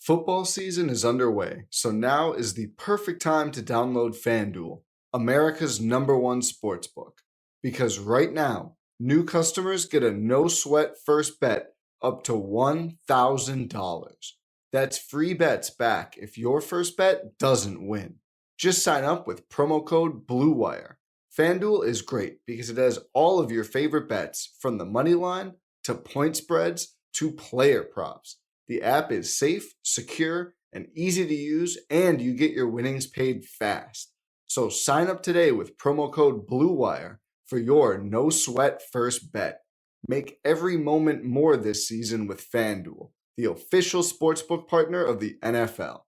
Football season is underway, so now is the perfect time to download FanDuel, America's #1 sportsbook. Because right now, new customers get a no-sweat first bet up to $1,000. That's free bets back if your first bet doesn't win. Just sign up with promo code BLUEWIRE. FanDuel is great because it has all of your favorite bets, from the money line to point spreads to player props. The app is safe, secure, and easy to use, and you get your winnings paid fast. So sign up today with promo code BLUEWIRE for your no-sweat first bet. Make every moment more this season with FanDuel, the official sportsbook partner of the NFL.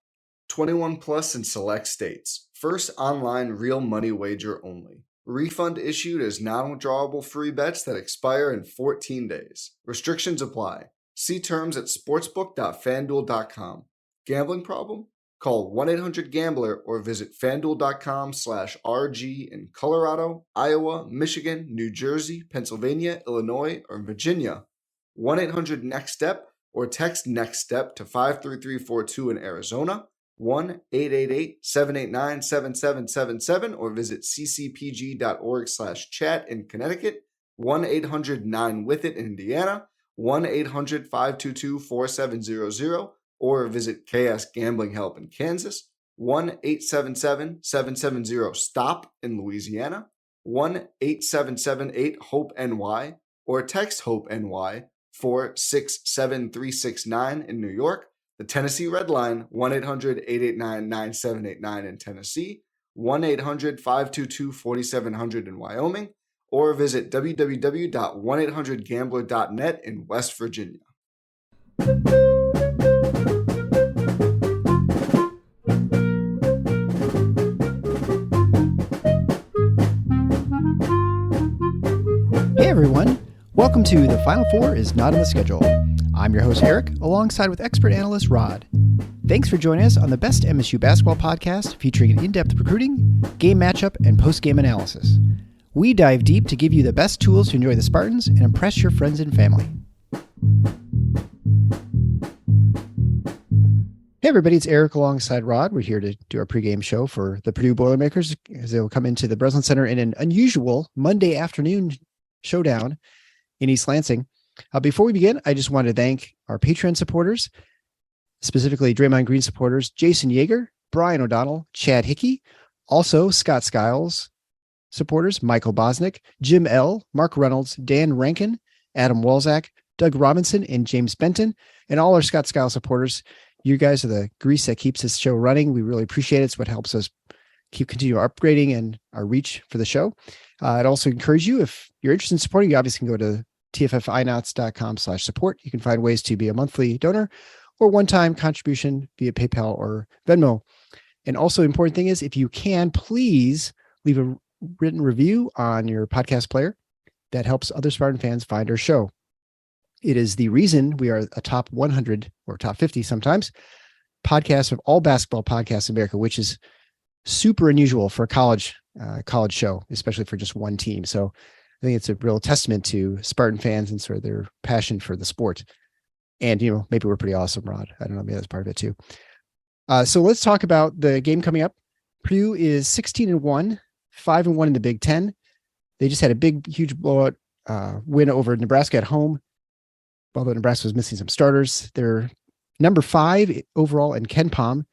21 plus in select states. First online real money wager only. Refund issued as non-withdrawable free bets that expire in 14 days. Restrictions apply. See terms at sportsbook.fanduel.com. Gambling problem? Call 1-800-GAMBLER or visit fanduel.com/RG in Colorado, Iowa, Michigan, New Jersey, Pennsylvania, Illinois, or Virginia. 1-800-NEXT-STEP or text NEXT-STEP to 53342 in Arizona. 1-888-789-7777 or visit ccpg.org/chat in Connecticut. 1-800-9-WITH-IT in Indiana. 1-800-522-4700 or visit KS Gambling Help in Kansas. 1-877-770-STOP in Louisiana. 1-877-8-HOPE-NY or text HOPE-NY 467-369 in New York. The Tennessee Red Line, 1-800-889-9789 in Tennessee, 1-800-522-4700 in Wyoming, or visit www.1800gambler.net in West Virginia. Hey everyone, welcome to The Final Four is Not on the Schedule. I'm your host Eric, alongside with expert analyst Rod. Thanks for joining us on the best MSU basketball podcast featuring an in-depth recruiting, game matchup, and post-game analysis. We dive deep to give you the best tools to enjoy the Spartans and impress your friends and family. Hey everybody, it's Eric alongside Rod. We're here to do our pregame show for the Purdue Boilermakers as they'll come into the Breslin Center in an unusual Monday afternoon showdown in East Lansing. Before we begin, I just want to thank our Patreon supporters, specifically Draymond Green supporters, Jason Yeager, Brian O'Donnell, Chad Hickey, also Scott Skiles supporters, Michael Bosnick, Jim L., Mark Reynolds, Dan Rankin, Adam Walzak, Doug Robinson, and James Benton, and all our Scott Skiles supporters. You guys are the grease that keeps this show running. We really appreciate it. It's what helps us continue upgrading and our reach for the show. I'd also encourage you, if you're interested in supporting, you obviously can go to tffinots.com/support. You can find ways to be a monthly donor or one-time contribution via PayPal or Venmo. And also, important thing is, if you can, please leave a written review on your podcast player. That helps other Spartan fans find our show. It is the reason we are a top 100 or top 50 sometimes podcast of all basketball podcasts in America, which is super unusual for a college show, especially for just one team. So I think it's a real testament to Spartan fans and sort of their passion for the sport. And, maybe we're pretty awesome, Rod. I don't know. Maybe that's part of it too. So let's talk about the game coming up. Purdue is 16-1, 5-1 in the Big Ten. They just had a huge blowout win over Nebraska at home. Although Nebraska was missing some starters, they're number 5 overall in KenPom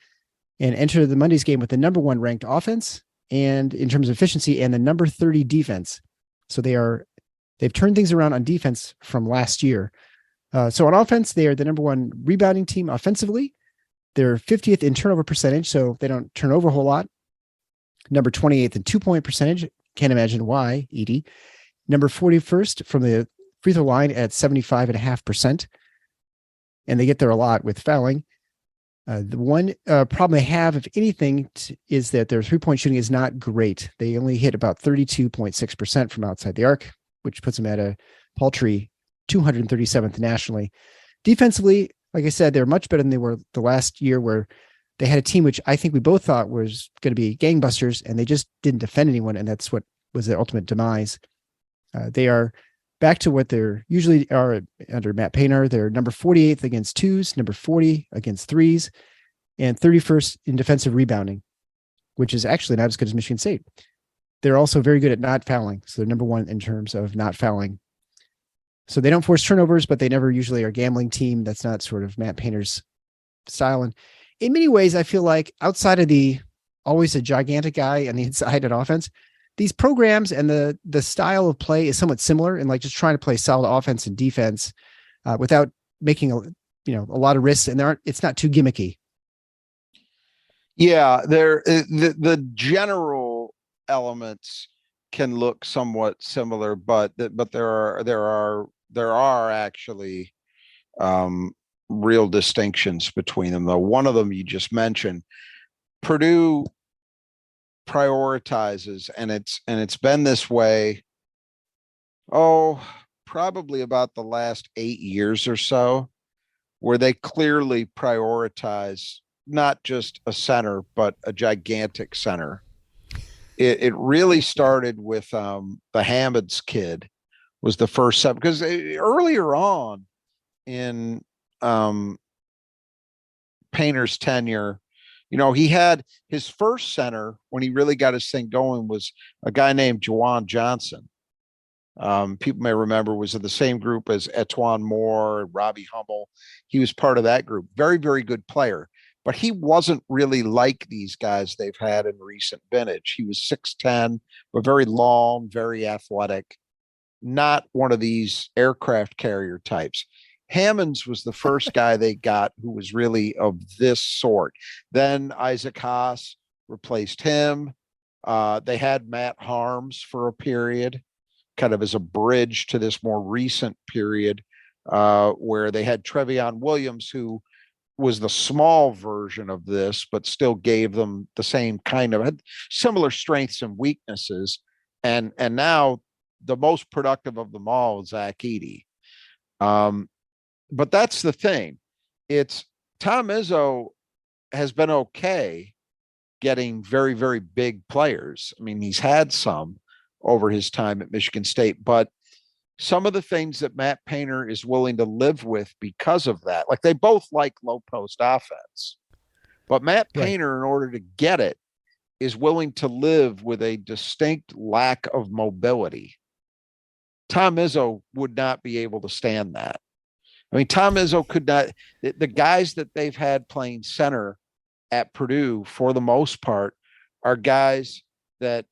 and enter the Monday's game with the number 1 ranked offense and in terms of efficiency and the number 30 defense. So they've turned things around on defense from last year. So on offense, they are the number 1 rebounding team offensively. They're 50th in turnover percentage, so they don't turn over a whole lot. Number 28th in 2-point percentage. Can't imagine why, Edey. Number 41st from the free throw line at 75.5%. And they get there a lot with fouling. The one problem they have, if anything, is that their three-point shooting is not great. They only hit about 32.6% from outside the arc, which puts them at a paltry 237th nationally. Defensively, like I said, they're much better than they were the last year, where they had a team which I think we both thought was going to be gangbusters, and they just didn't defend anyone, and that's what was their ultimate demise. They are back to what they're usually are under Matt Painter. They're number 48th against twos, number 40 against threes, and 31st in defensive rebounding, which is actually not as good as Michigan State. They're also very good at not fouling. So they're number one in terms of not fouling. So they don't force turnovers, but they never usually are a gambling team. That's not sort of Matt Painter's style. And in many ways, I feel like outside of the always a gigantic guy on the inside at offense, these programs and the style of play is somewhat similar, and like just trying to play solid offense and defense without making a lot of risks, and it's not too gimmicky. Yeah, the general elements can look somewhat similar, but there are actually real distinctions between them. Though one of them you just mentioned, Purdue prioritizes, and it's been this way probably about the last 8 years or so, where they clearly prioritize not just a center but a gigantic center. It really started with the Hammonds kid was the first set, because earlier on in Painter's tenure, he had his first center when he really got his thing going was a guy named Juwan Johnson. People may remember was in the same group as Etuan Moore, Robbie Hummel. He was part of that group. Very, very good player, but he wasn't really like these guys they've had in recent vintage. He was 6'10", but very long, very athletic, not one of these aircraft carrier types. Hammonds was the first guy they got who was really of this sort. Then Isaac Haas replaced him. They had Matt Harms for a period, kind of as a bridge to this more recent period where they had Trevion Williams, who was the small version of this, but still gave them the same kind of, had similar strengths and weaknesses. And now the most productive of them all is Zach Edey. But that's the thing. It's Tom Izzo has been okay getting very, very big players. I mean, he's had some over his time at Michigan State, but some of the things that Matt Painter is willing to live with because of that, like they both like low post offense, but Matt Painter, in order to get it, is willing to live with a distinct lack of mobility. Tom Izzo would not be able to stand that. I mean, Tom Izzo could not. The guys that they've had playing center at Purdue, for the most part, are guys that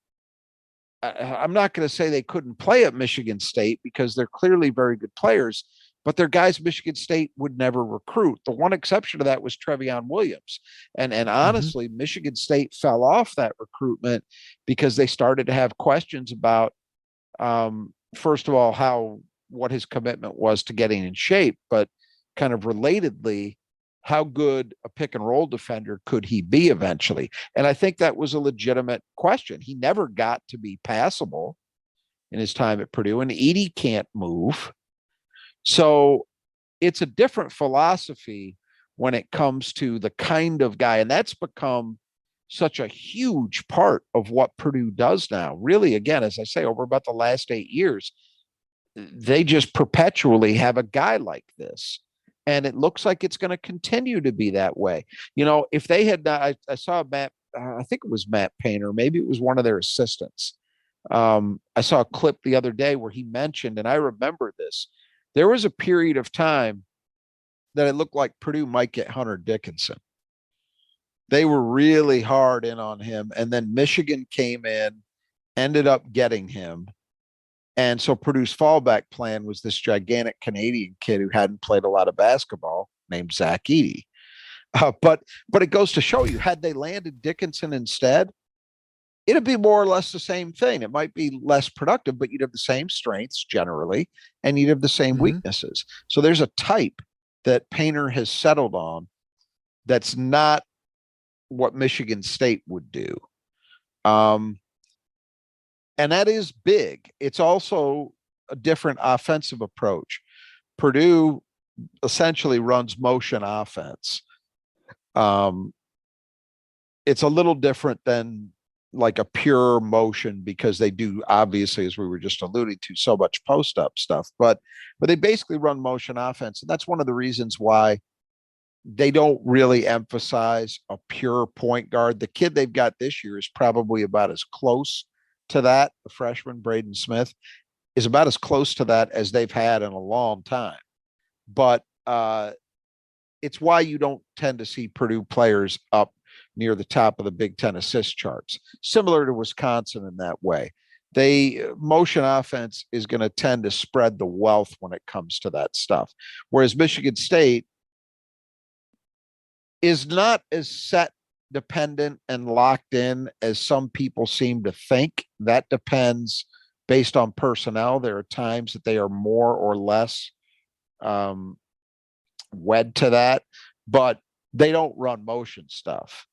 I'm not going to say they couldn't play at Michigan State, because they're clearly very good players, but they're guys Michigan State would never recruit. The one exception to that was Trevion Williams. And honestly, Michigan State fell off that recruitment because they started to have questions about, first of all, what his commitment was to getting in shape, but kind of relatedly, how good a pick and roll defender could he be eventually? And I think that was a legitimate question. He never got to be passable in his time at Purdue, and Edey can't move. So it's a different philosophy when it comes to the kind of guy, and that's become such a huge part of what Purdue does now. Really, again, as I say, over about the last 8 years, they just perpetually have a guy like this. And it looks like it's going to continue to be that way. If they had not, I saw Matt, I think it was Matt Painter, maybe it was one of their assistants. I saw a clip the other day where he mentioned, and I remember this, there was a period of time that it looked like Purdue might get Hunter Dickinson. They were really hard in on him. And then Michigan came in, ended up getting him. And so Purdue's fallback plan was this gigantic Canadian kid who hadn't played a lot of basketball named Zach Edey. But it goes to show you, had they landed Dickinson instead, it'd be more or less the same thing. It might be less productive, but you'd have the same strengths generally, and you'd have the same weaknesses. So there's a type that Painter has settled on that's not what Michigan State would do. And that is big. It's also a different offensive approach. Purdue essentially runs motion offense. It's a little different than like a pure motion, because they do, obviously, as we were just alluding to, so much post up stuff, but they basically run motion offense. And that's one of the reasons why they don't really emphasize a pure point guard. The kid they've got this year is probably about as close to that. The freshman, Braden Smith, is about as close to that as they've had in a long time. But it's why you don't tend to see Purdue players up near the top of the Big Ten assist charts, similar to Wisconsin in that way. Motion offense is going to tend to spread the wealth when it comes to that stuff. Whereas Michigan State is not as set dependent and locked in as some people seem to think. That depends based on personnel. There are times that they are more or less wed to that, but they don't run motion stuff.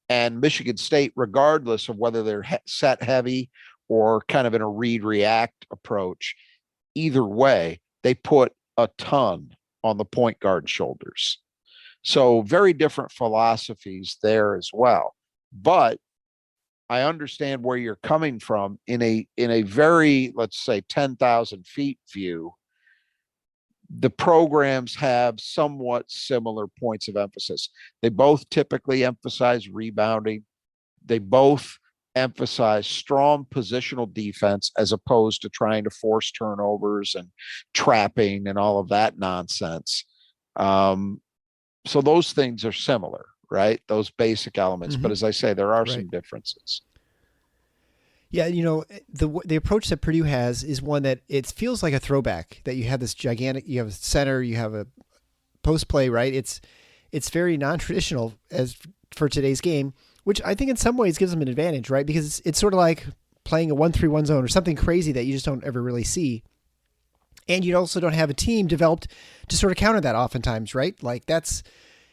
And Michigan State, regardless of whether they're set heavy or kind of in a read react approach, either way, they put a ton on the point guard shoulders. So very different philosophies there as well. But I understand where you're coming from in a very, let's say, 10,000 feet view. The programs have somewhat similar points of emphasis. They both typically emphasize rebounding. They both emphasize strong positional defense as opposed to trying to force turnovers and trapping and all of that nonsense. So those things are similar, right? Those basic elements. Mm-hmm. But as I say, there are some differences. Yeah, the approach that Purdue has is one that it feels like a throwback, that you have this gigantic, you have a center, you have a post play, right? It's very non-traditional as for today's game, which I think in some ways gives them an advantage, right? Because it's sort of like playing a 1-3-1 zone or something crazy that you just don't ever really see. And you also don't have a team developed to sort of counter that oftentimes, right? Like that's,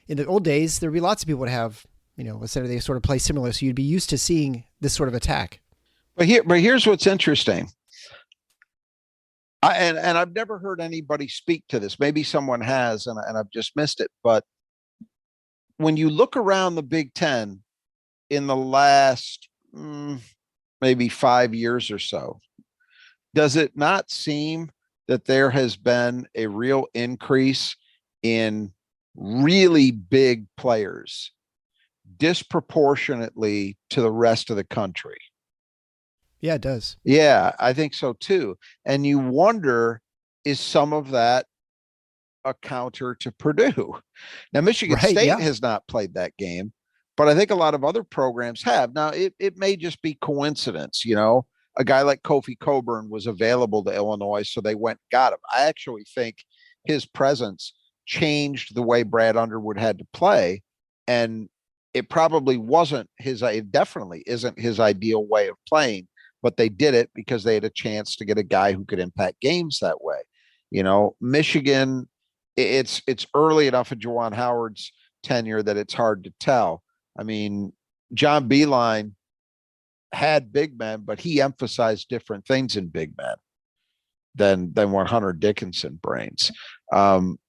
in the old days, there'd be lots of people would have, a center they sort of play similar. So you'd be used to seeing this sort of attack. But here's what's interesting. And I've never heard anybody speak to this. Maybe someone has, and I've just missed it. But when you look around the Big Ten in the last maybe 5 years or so, does it not seem that there has been a real increase in really big players disproportionately to the rest of the country? Yeah, it does. Yeah, I think so too. And you wonder, is some of that a counter to Purdue? Now, Michigan State has not played that game, but I think a lot of other programs have. Now, it may just be coincidence, a guy like Kofi Coburn was available to Illinois, so they went and got him. I actually think his presence changed the way Brad Underwood had to play, and it probably wasn't it definitely isn't his ideal way of playing, but they did it because they had a chance to get a guy who could impact games that way. Michigan, it's early enough in Juwan Howard's tenure that it's hard to tell. I mean, John Beilein had big men, but he emphasized different things in big men than what Hunter Dickinson brings. And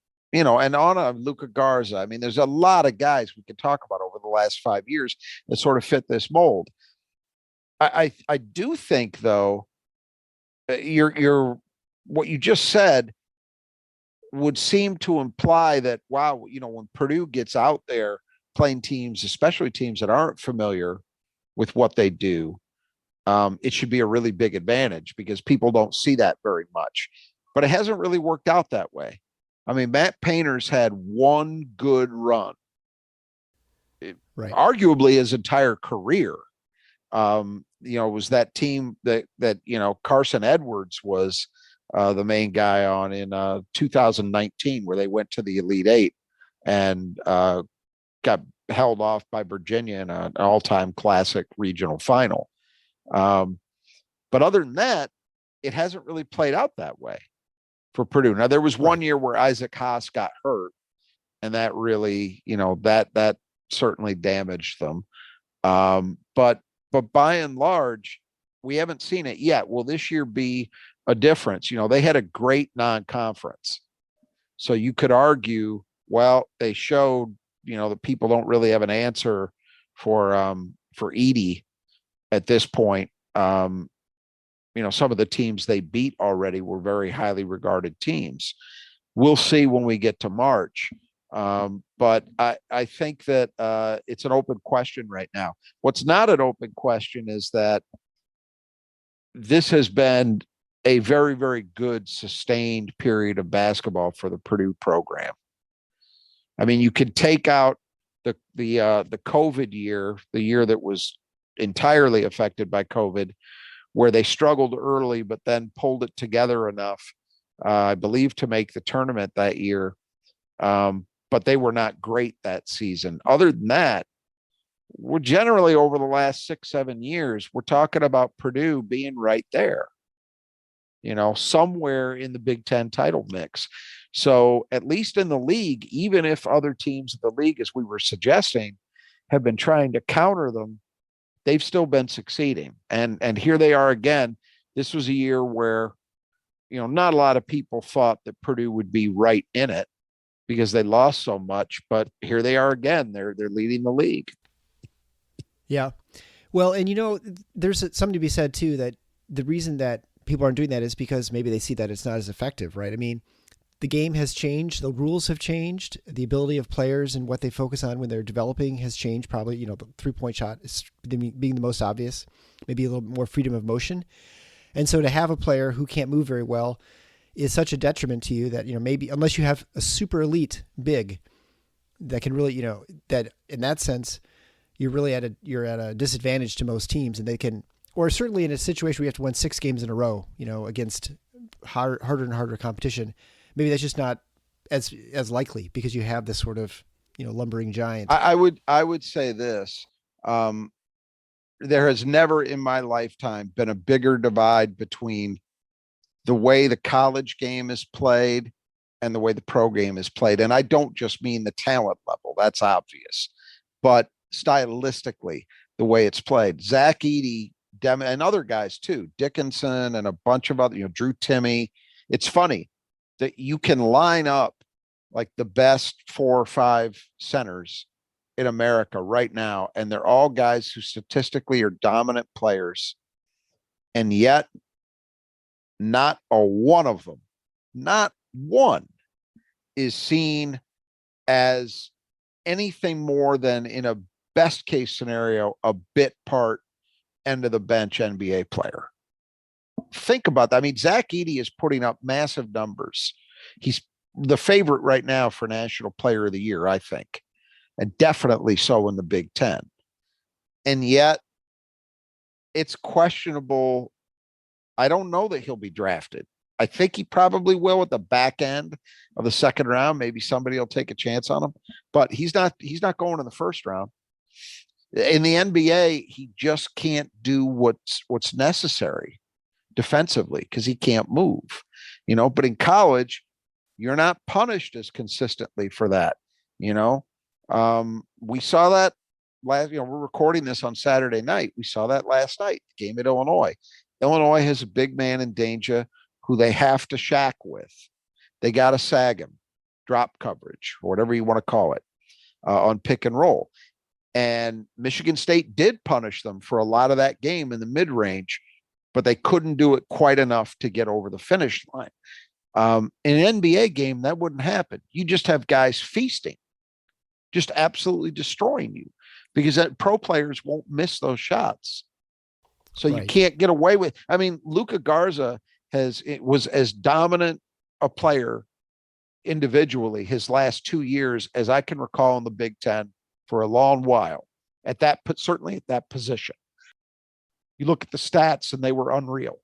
on Luka Garza. I mean, there's a lot of guys we could talk about over the last 5 years that sort of fit this mold. I do think, though, you're what you just said would seem to imply that, wow, when Purdue gets out there playing teams, especially teams that aren't familiar with what they do, it should be a really big advantage because people don't see that very much. But it hasn't really worked out that way. I mean, Matt Painter's had one good run, arguably his entire career. Was that team that Carson Edwards was the main guy on in 2019, where they went to the Elite Eight and got held off by Virginia in an all-time classic regional final. But other than that, it hasn't really played out that way for Purdue. Now, there was one year where Isaac Haas got hurt, and that really, that certainly damaged them. But by and large, we haven't seen it yet. Will this year be a difference? They had a great non-conference. So you could argue, well, they showed, that people don't really have an answer for Edey at this point. Some of the teams they beat already were very highly regarded teams. We'll see when we get to March. But I think that it's an open question right now. What's not an open question is that this has been a very, very good sustained period of basketball for the Purdue program. I mean, you could take out the COVID year, the year that was entirely affected by COVID, where they struggled early, but then pulled it together enough, I believe, to make the tournament that year. But they were not great that season. Other than that, we're generally over the last 6-7 years, we're talking about Purdue being right there, somewhere in the Big Ten title mix. So at least in the league, even if other teams in the league, as we were suggesting, have been trying to counter them, they've still been succeeding. And here they are again. This was a year where, not a lot of people thought that Purdue would be right in it because they lost so much, but here they are again. They're leading the league. Yeah. Well, and there's something to be said too, that the reason that people aren't doing that is because maybe they see that it's not as effective, right? I mean, the game has changed. The rules have changed. The ability of players and what they focus on when they're developing has changed. Probably, the 3-point shot is being the most obvious, maybe a little more freedom of motion. And so to have a player who can't move very well is such a detriment to you that, maybe unless you have a super elite big that can really, that in that sense, you're at a disadvantage to most teams, and they can, or certainly in a situation where you have to win 6 games in a row, against harder and harder competition. Maybe that's just not as likely because you have this sort of, lumbering giant. I would say this. There has never in my lifetime been a bigger divide between the way the college game is played and the way the pro game is played. And I don't just mean the talent level, that's obvious, but stylistically, the way it's played. Zach Edey, and other guys too, Dickinson and a bunch of other, Drew Timme. It's funny that you can line up like the best 4 or 5 centers in America right now, and they're all guys who statistically are dominant players, and yet not one of them, not one, is seen as anything more than, in a best case scenario, a bit part end of the bench NBA player. Think about that. I mean, Zach Edey is putting up massive numbers. He's the favorite right now for National Player of the Year, I think, and definitely so in the Big Ten. And yet it's questionable. I don't know that he'll be drafted. I think he probably will at the back end of the second round. Maybe somebody will take a chance on him, but he's not going in the first round. In the NBA, he just can't do what's necessary defensively because he can't move, but in college, you're not punished as consistently for that. We saw that last, we're recording this on Saturday night. We saw that last night, game at Illinois. Illinois has a big man in danger who they have to shack with. They got to sag him, drop coverage, or whatever you want to call it, on pick and roll. And Michigan State did punish them for a lot of that game in the mid-range, but they couldn't do it quite enough to get over the finish line. In an NBA game, that wouldn't happen. You just have guys feasting, just absolutely destroying you, because pro players won't miss those shots. So right. You can't get away with. I mean, Luka Garza was as dominant a player individually his last 2 years as I can recall in the Big Ten for a long while. Certainly at that position. You look at the stats and they were unreal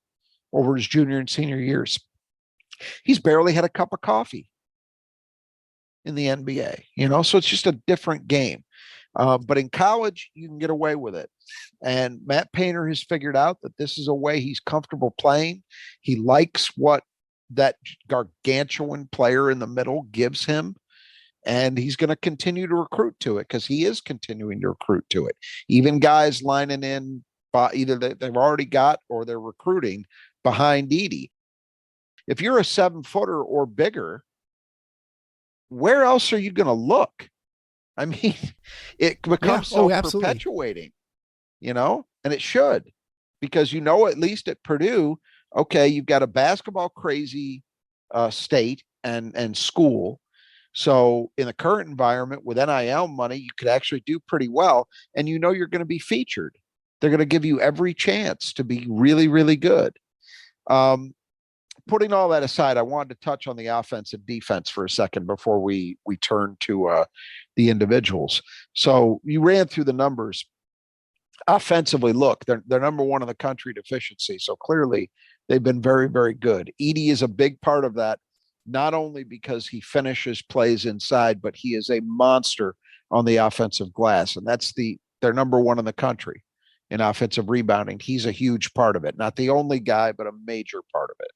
over his junior and senior years. He's barely had a cup of coffee in the NBA, so it's just a different game. But in college, you can get away with it. And Matt Painter has figured out that this is a way he's comfortable playing. He likes what that gargantuan player in the middle gives him. And he's going to continue to recruit to it because he is continuing to recruit to it. Even guys lining in, either they've already got or they're recruiting behind Edey. If you're a 7-footer or bigger, where else are you going to look? I mean, it becomes perpetuating. and it should, because at least at Purdue, okay, you've got a basketball crazy state and school. So in the current environment with NIL money, you could actually do pretty well, and you're going to be featured. They're going to give you every chance to be really, really good. Putting all that aside, I wanted to touch on the offense and defense for a second before we turn to the individuals. So you ran through the numbers. Offensively, look, they're number one in the country in efficiency. So clearly they've been very, very good. Edey is a big part of that, not only because he finishes plays inside, but he is a monster on the offensive glass. And they're number one in the country in offensive rebounding. He's a huge part of it. Not the only guy, but a major part of it.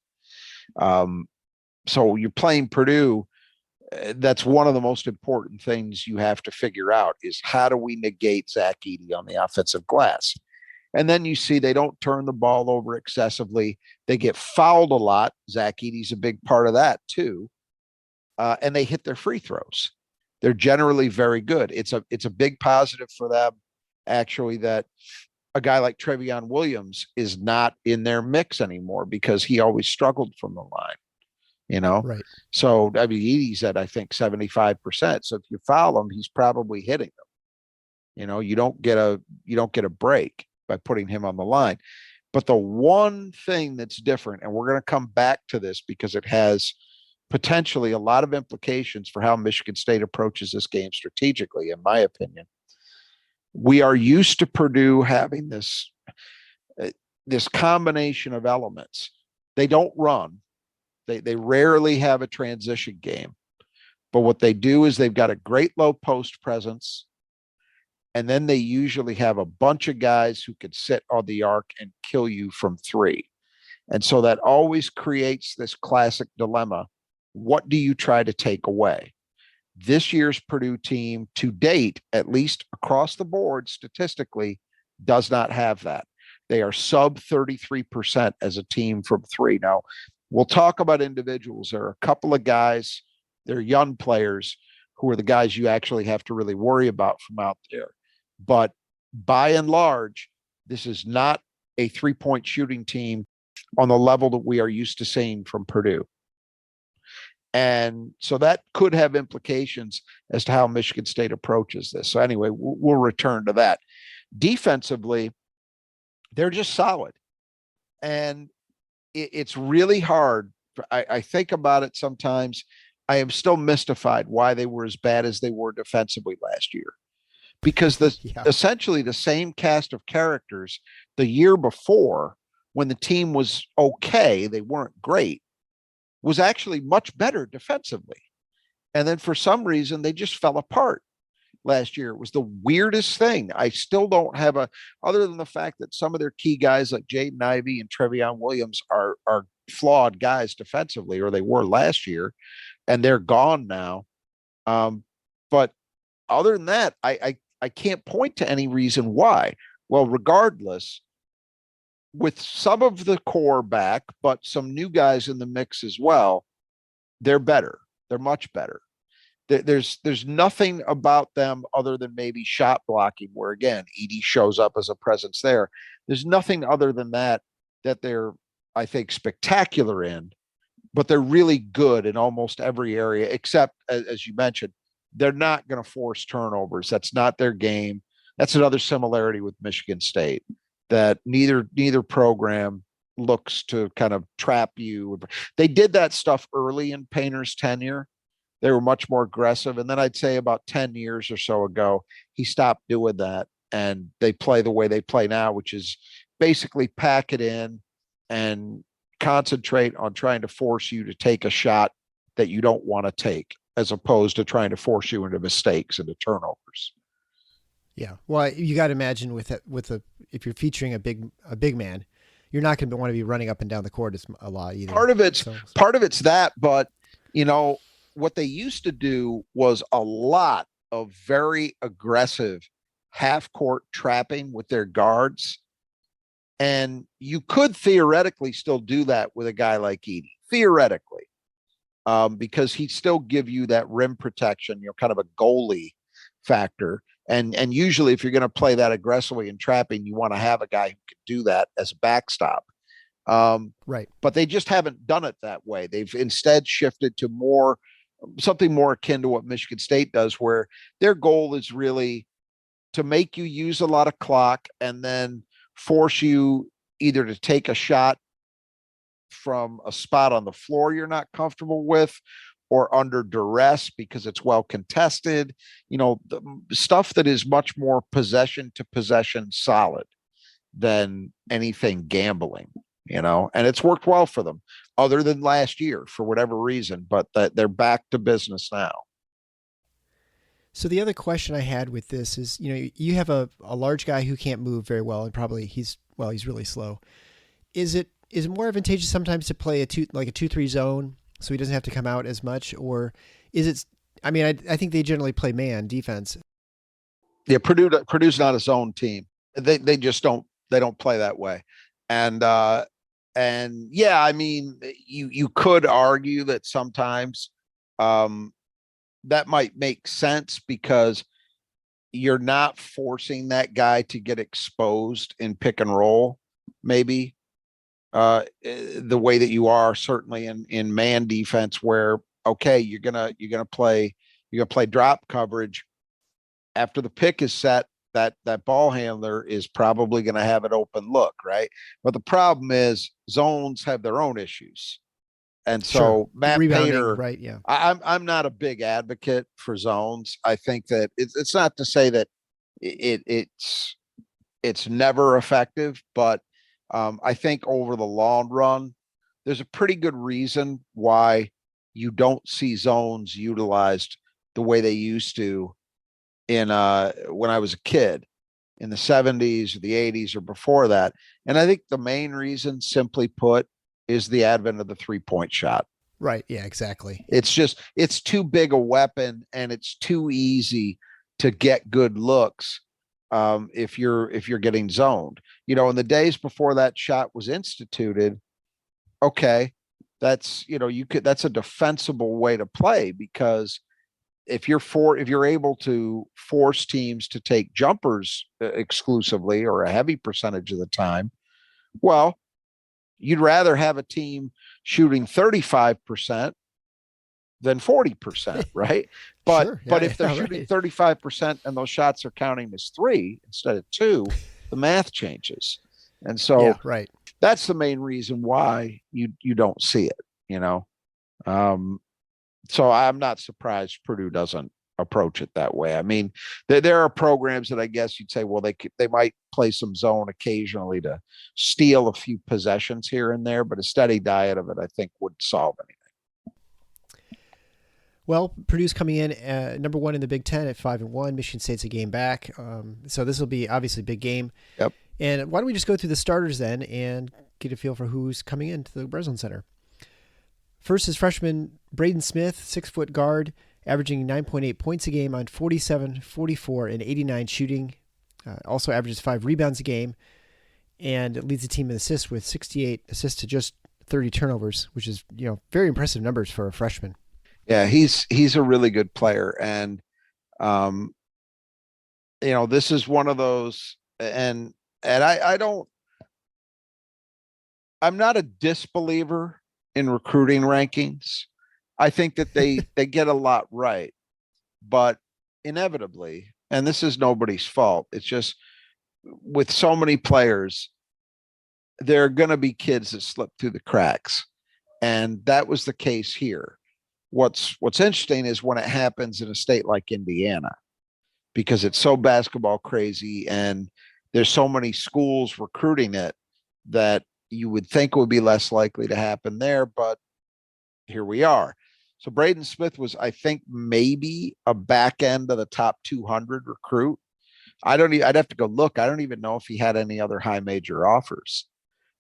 So you're playing Purdue. That's one of the most important things you have to figure out is how do we negate Zach Edey on the offensive glass? And then you see they don't turn the ball over excessively. They get fouled a lot. Zach Edey's a big part of that too. And they hit their free throws. They're generally very good. It's a big positive for them, actually, that a guy like Trevion Williams is not in their mix anymore because he always struggled from the line, Right. So, I mean, Edey's at, I think, 75%. So if you foul him, he's probably hitting them. You don't get a break by putting him on the line. But the one thing that's different, and we're going to come back to this because it has potentially a lot of implications for how Michigan State approaches this game strategically, in my opinion. We are used to Purdue having this combination of elements. They don't run. They rarely have a transition game. But what they do is they've got a great low post presence. And then they usually have a bunch of guys who could sit on the arc and kill you from three. And so that always creates this classic dilemma. What do you try to take away? This year's Purdue team to date, at least across the board statistically, does not have that. They are sub 33% as a team from three. Now, we'll talk about individuals. There are a couple of guys, they're young players who are the guys you actually have to really worry about from out there. But by and large, this is not a three-point shooting team on the level that we are used to seeing from Purdue. And so that could have implications as to how Michigan State approaches this. So anyway, we'll return to that. Defensively, they're just solid. And it's really hard. I think about it sometimes. I am still mystified why they were as bad as they were defensively last year. Because essentially the same cast of characters the year before, when the team was okay, they weren't great, was actually much better defensively. And then for some reason, they just fell apart last year. It was the weirdest thing. I still don't have other than the fact that some of their key guys like Jaden Ivey and Trevion Williams are flawed guys defensively, or they were last year, and they're gone now. But other than that, I can't point to any reason why. Well, regardless, with some of the core back, but some new guys in the mix as well, they're better. They're much better. There's nothing about them other than maybe shot blocking, where again, Edey shows up as a presence there. There's nothing other than that they're, I think, spectacular in, but they're really good in almost every area, except, as you mentioned, they're not going to force turnovers. That's not their game. That's another similarity with Michigan State, that neither program looks to kind of trap you. They did that stuff early in Painter's tenure. They were much more aggressive. And then I'd say about 10 years or so ago, he stopped doing that. And they play the way they play now, which is basically pack it in and concentrate on trying to force you to take a shot that you don't want to take, as opposed to trying to force you into mistakes and into turnovers. Yeah. Well, you got to imagine if you're featuring a big man, you're not going to want to be running up and down the court a lot either. Part of it's that, but what they used to do was a lot of very aggressive half court trapping with their guards. And you could theoretically still do that with a guy like Edey, theoretically, because he'd still give you that rim protection, kind of a goalie factor. And usually if you're going to play that aggressively in trapping, you want to have a guy who can do that as a backstop. Right. But they just haven't done it that way. They've instead shifted to something more akin to what Michigan State does, where their goal is really to make you use a lot of clock and then force you either to take a shot from a spot on the floor you're not comfortable with, or under duress because it's well contested, the stuff that is much more possession to possession solid than anything gambling, and it's worked well for them other than last year for whatever reason, but that they're back to business now. So the other question I had with this is, you have a large guy who can't move very well, and probably he's really slow. Is it more advantageous sometimes to play a 2-3 zone so he doesn't have to come out as much, or is it? I mean, I think they generally play man defense. Yeah, Purdue's not a zone team. They just don't play that way, and yeah, I mean, you could argue that sometimes that might make sense because you're not forcing that guy to get exposed in pick and roll, maybe the way that you are certainly in man defense, where okay, you're gonna play drop coverage after the pick is set. That ball handler is probably going to have an open look, right? But the problem is zones have their own issues. And so sure. Matt Rebounding, Painter, right? Yeah, I'm not a big advocate for zones. I think that it's not to say that it's never effective, but I think over the long run, there's a pretty good reason why you don't see zones utilized the way they used to in when I was a kid in the 70s or the 80s or before that. And I think the main reason, simply put, is the advent of the 3-point shot. right. Yeah, exactly. It's too big a weapon, and it's too easy to get good looks if you're getting zoned. In the days before that shot was instituted, okay, that's that's a defensible way to play, because if you're able to force teams to take jumpers exclusively or a heavy percentage of the time, well, you'd rather have a team shooting 35% than 40%, right? But Sure. but Yeah, if they're yeah, shooting right. 35% and those shots are counting as 3 instead of 2, the math changes. And so Yeah, right. that's the main reason why you don't see it, so I'm not surprised Purdue doesn't approach it that way. I mean, there are programs that I guess you'd say, well, they might play some zone occasionally to steal a few possessions here and there, but a steady diet of it, I think, would solve anything. Well, Purdue's coming in number 1 in the Big Ten at 5-1. Michigan State's a game back, so this will be obviously a big game. Yep. And why don't we just go through the starters then and get a feel for who's coming into the Breslin Center? First is freshman Braden Smith, 6-foot guard, averaging 9.8 points a game on 47, 44, and 89 shooting. Also averages 5 rebounds a game, and leads the team in assists with 68 assists to just 30 turnovers, which is very impressive numbers for a freshman. Yeah, he's a really good player, and this is one of those, and I'm not a disbeliever in recruiting rankings. I think that they get a lot right, but inevitably, and this is nobody's fault, it's just with so many players, there are going to be kids that slip through the cracks, and that was the case here. What's interesting is when it happens in a state like Indiana, because it's so basketball crazy and there's so many schools recruiting it, that you would think it would be less likely to happen there, but here we are. So Braden Smith was, I think, maybe a back end of the top 200 recruit. I'd have to go look. I don't even know if he had any other high major offers,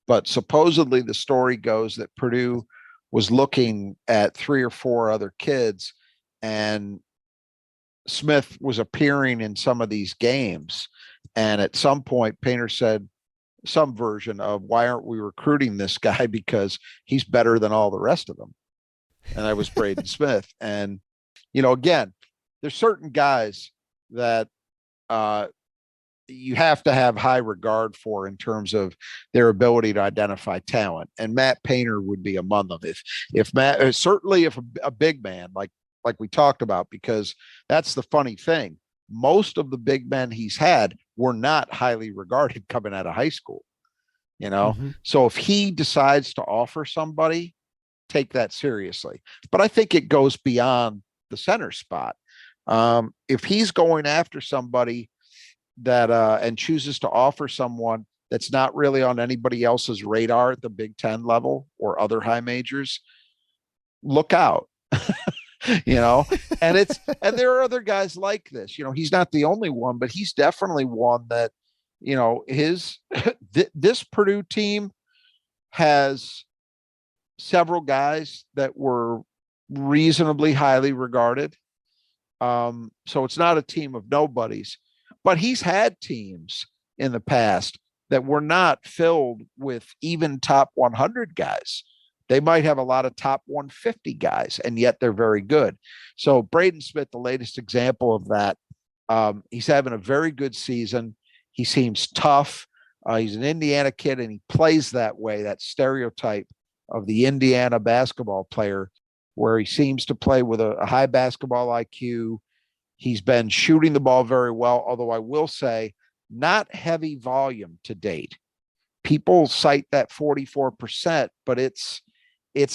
but supposedly the story goes that Purdue was looking at 3 or 4 other kids, and Smith was appearing in some of these games. And at some point, Painter said some version of, why aren't we recruiting this guy? Because he's better than all the rest of them. And that was Braden Smith. And, again, there's certain guys that you have to have high regard for in terms of their ability to identify talent. And Matt Painter would be among them. If Matt, certainly if a big man like we talked about, because that's the funny thing. Most of the big men he's had were not highly regarded coming out of high school, you know? Mm-hmm. So if he decides to offer somebody, take that seriously. But I think it goes beyond the center spot. If he's going after somebody that and chooses to offer someone that's not really on anybody else's radar at the Big Ten level or other high majors, look out. And there are other guys like this. He's not the only one, but he's definitely one that, this Purdue team has several guys that were reasonably highly regarded. So it's not a team of nobodies, but he's had teams in the past that were not filled with even top 100 guys. They might have a lot of top 150 guys, and yet they're very good. So Braden Smith, the latest example of that, he's having a very good season. He seems tough. He's an Indiana kid, and he plays that way, that stereotype of the Indiana basketball player, where he seems to play with a high basketball IQ. He's been shooting the ball very well, although I will say not heavy volume to date. People cite that 44%, but it's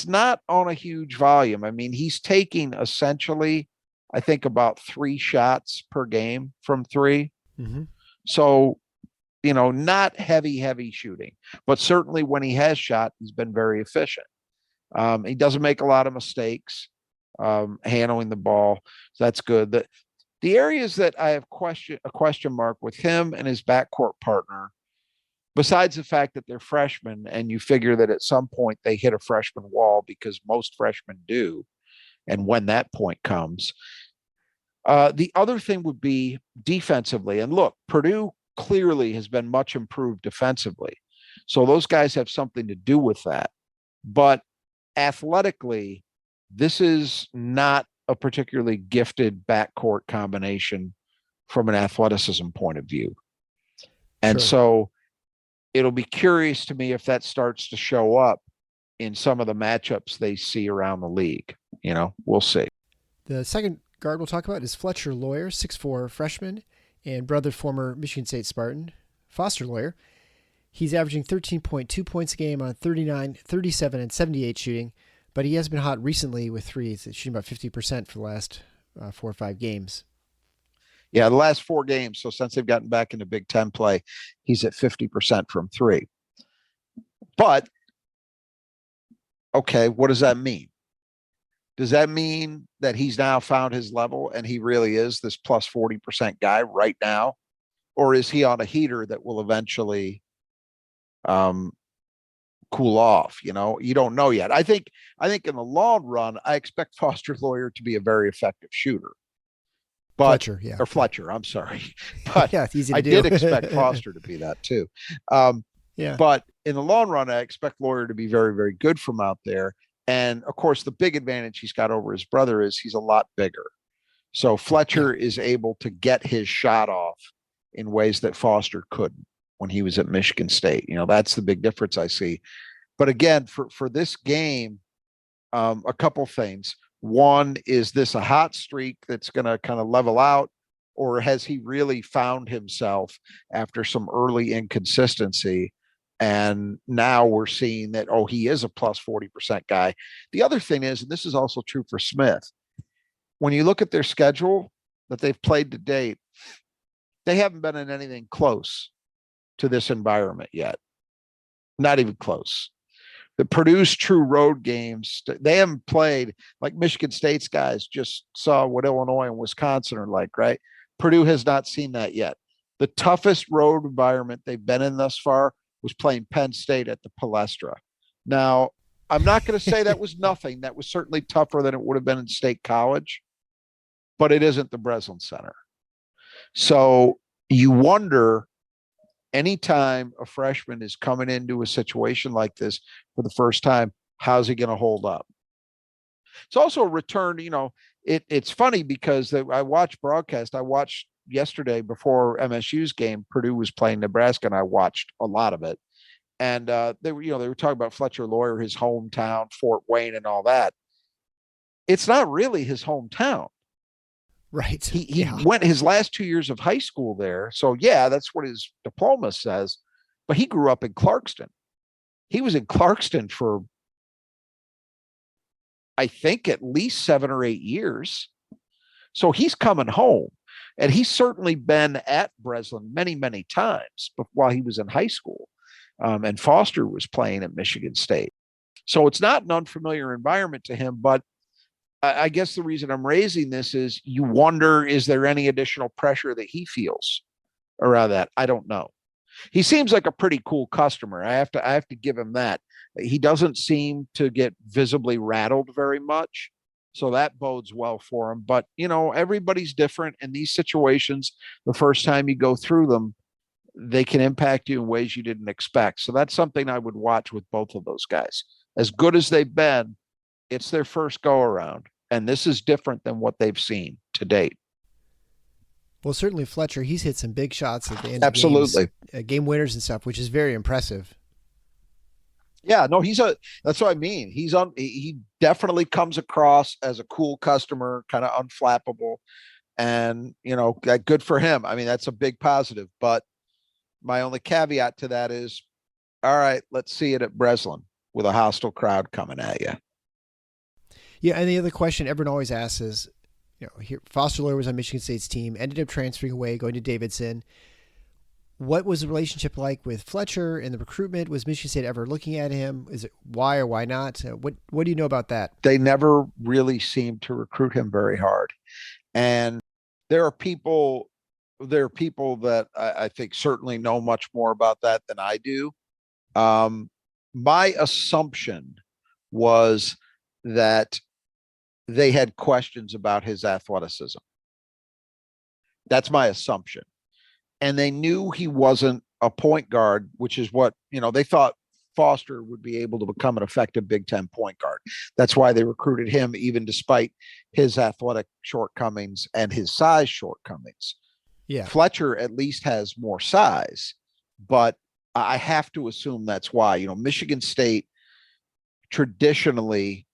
not on a huge volume. I mean, he's taking essentially, I think, about 3 shots per game from 3. Mm-hmm. So, not heavy shooting, but certainly when he has shot, he's been very efficient. He doesn't make a lot of mistakes handling the ball. So that's good. The areas that I have a question mark with him and his backcourt partner, besides the fact that they're freshmen and you figure that at some point they hit a freshman wall, because most freshmen do, and when that point comes, the other thing would be defensively. And look, Purdue clearly has been much improved defensively. So those guys have something to do with that. But athletically, this is not a particularly gifted backcourt combination from an athleticism point of view. And so it'll be curious to me if that starts to show up in some of the matchups they see around the league. We'll see. The second guard we'll talk about is Fletcher Loyer, 6'4" freshman and brother former Michigan State Spartan, Foster Loyer. He's averaging 13.2 points a game on 39, 37, and 78 shooting, but he has been hot recently with threes. He's shooting about 50% for the last 4 or 5 games. Yeah, the last 4 games. So since they've gotten back into Big Ten play, he's at 50% from 3. But, okay, what does that mean? Does that mean that he's now found his level and he really is this plus 40% guy right now? Or is he on a heater that will eventually cool off? You don't know yet. I think in the long run, I expect Foster Loyer to be a very effective shooter. But Fletcher, I'm sorry. But yeah, it's easy to I do. did expect Foster to be that too. Yeah. But in the long run, I expect Loyer to be very, very good from out there. And of course, the big advantage he's got over his brother is he's a lot bigger. So Fletcher is able to get his shot off in ways that Foster couldn't when he was at Michigan State. That's the big difference I see. But again, for this game, a couple things. One, is this a hot streak that's going to kind of level out, or has he really found himself after some early inconsistency? And now we're seeing that, he is a plus 40% guy. The other thing is, and this is also true for Smith, when you look at their schedule that they've played to date, they haven't been in anything close to this environment yet. Not even close. The Purdue's true road games, they haven't played like Michigan State's guys just saw what Illinois and Wisconsin are like, right? Purdue has not seen that yet. The toughest road environment they've been in thus far was playing Penn State at the Palestra. Now, I'm not going to say that was nothing. That was certainly tougher than it would have been in State College, but it isn't the Breslin Center. So you wonder, anytime a freshman is coming into a situation like this for the first time, how's he going to hold up? It's also a return, it's funny because I watch broadcast. I watched yesterday before MSU's game, Purdue was playing Nebraska, and I watched a lot of it. And they were talking about Fletcher Lawyer, his hometown, Fort Wayne, and all that. It's not really his hometown. Right. He went his last 2 years of high school there. So yeah, that's what his diploma says. But he grew up in Clarkston. He was in Clarkston for, I think, at least 7 or 8 years. So he's coming home. And he's certainly been at Breslin many, many times while he was in high school. And Foster was playing at Michigan State. So it's not an unfamiliar environment to him. But I guess the reason I'm raising this is you wonder, is there any additional pressure that he feels around that? I don't know. He seems like a pretty cool customer. I have to give him that. He doesn't seem to get visibly rattled very much. So that bodes well for him. But, everybody's different in these situations. The first time you go through them, they can impact you in ways you didn't expect. So that's something I would watch with both of those guys. As good as they've been, it's their first go around. And this is different than what they've seen to date. Well, certainly Fletcher, he's hit some big shots at the end Absolutely. of games, game winners and stuff, which is very impressive. Yeah, no, that's what I mean. He definitely comes across as a cool customer, kind of unflappable, and, good for him. I mean, that's a big positive, but my only caveat to that is, all right, let's see it at Breslin with a hostile crowd coming at you. Yeah, and the other question everyone always asks is, here Foster Lawyer was on Michigan State's team, ended up transferring away, going to Davidson. What was the relationship like with Fletcher in the recruitment? Was Michigan State ever looking at him? Is it why or why not? What do you know about that? They never really seemed to recruit him very hard. And there are people that I think certainly know much more about that than I do. My assumption was that they had questions about his athleticism. That's my assumption. And they knew he wasn't a point guard, which is what, they thought Foster would be able to become an effective Big Ten point guard. That's why they recruited him, even despite his athletic shortcomings and his size shortcomings. Yeah. Fletcher at least has more size, but I have to assume that's why. Michigan State traditionally,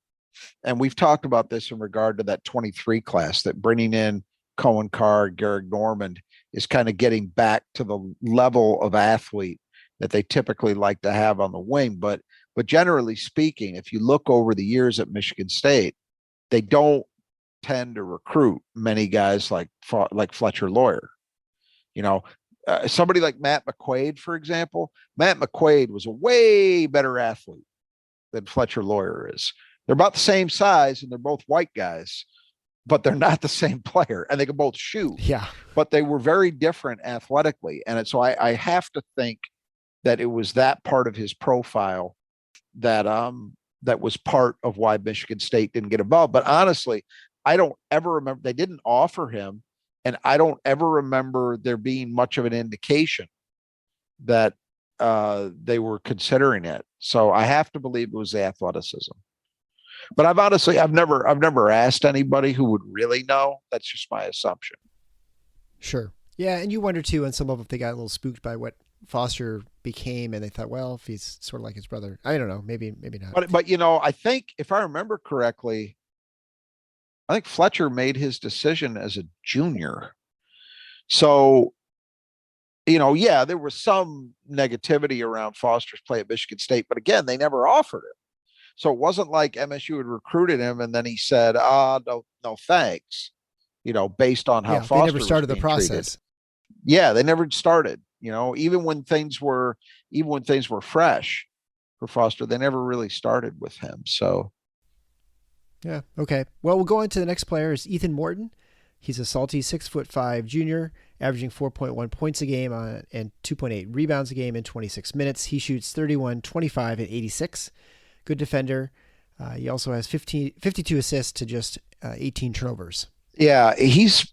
and we've talked about this in regard to that 23 class, that bringing in Cohen Carr, Garrick Normand is kind of getting back to the level of athlete that they typically like to have on the wing. But generally speaking, if you look over the years at Michigan State, they don't tend to recruit many guys like Fletcher Lawyer. Somebody like Matt McQuaid, for example. Matt McQuaid was a way better athlete than Fletcher Lawyer is. They're about the same size, and they're both white guys, but they're not the same player, and they can both shoot. Yeah. But they were very different athletically. And so I have to think that it was that part of his profile that was part of why Michigan State didn't get involved. But honestly, I don't ever remember, they didn't offer him, and I don't ever remember there being much of an indication that they were considering it. So I have to believe it was the athleticism. But I've never asked anybody who would really know. That's just my assumption. Sure. Yeah. And you wonder too, on some level, if they got a little spooked by what Foster became and they thought, well, if he's sort of like his brother, I don't know, maybe not. But I think if I remember correctly, I think Fletcher made his decision as a junior. So, yeah, there was some negativity around Foster's play at Michigan State, but again, they never offered him. So it wasn't like MSU had recruited him and then he said, no, thanks, based on how Foster they never started the process. Treated. Yeah, they never started, even when things were fresh for Foster, they never really started with him. So. Yeah. Okay. Well, we'll go on to the next player is Ethan Morton. He's a salty 6'5" junior, averaging 4.1 points a game and 2.8 rebounds a game in 26 minutes. He shoots 31, 25, and 86. Good defender. He also has 52 assists to just 18 turnovers. Yeah, he's,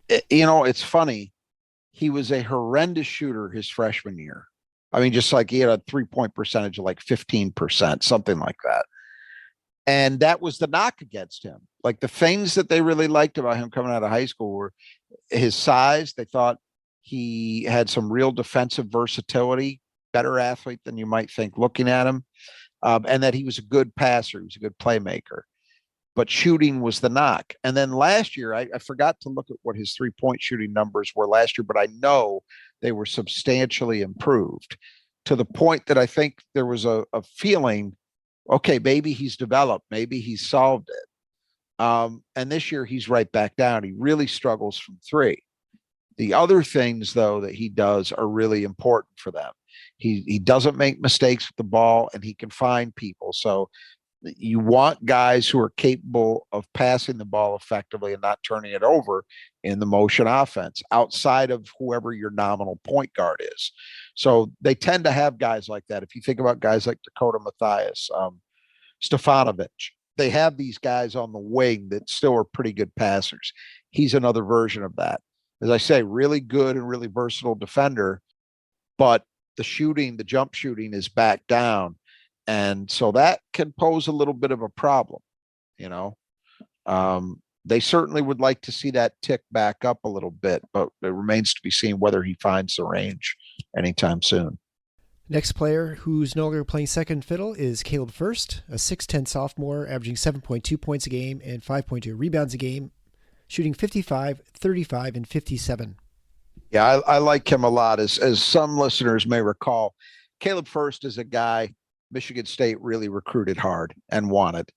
it's funny. He was a horrendous shooter his freshman year. I mean, just like he had a 3-point percentage of like 15%, something like that. And that was the knock against him. Like the things that they really liked about him coming out of high school were his size. They thought he had some real defensive versatility, better athlete than you might think looking at him, and that he was a good passer. He was a good playmaker. But shooting was the knock. And then last year, I forgot to look at what his 3-point shooting numbers were last year, but I know they were substantially improved to the point that I think there was a feeling, okay, maybe he's developed, maybe he's solved it. And this year he's right back down. He really struggles from three. The other things, though, that he does are really important for them. He doesn't make mistakes with the ball, and he can find people. So you want guys who are capable of passing the ball effectively and not turning it over in the motion offense outside of whoever your nominal point guard is. So they tend to have guys like that. If you think about guys like Dakota Mathias, Stefanovic, they have these guys on the wing that still are pretty good passers. He's another version of that. As I say, really good and really versatile defender, but the shooting, the jump shooting is back down. And so that can pose a little bit of a problem, you know. They certainly would like to see that tick back up a little bit, but it remains to be seen whether he finds the range anytime soon. Next player who's no longer playing second fiddle is Caleb First, a 6'10 sophomore, averaging 7.2 points a game and 5.2 rebounds a game, shooting 55, 35, and 57. Yeah, I like him a lot. As some listeners may recall, Caleb First is a guy Michigan State really recruited hard and wanted.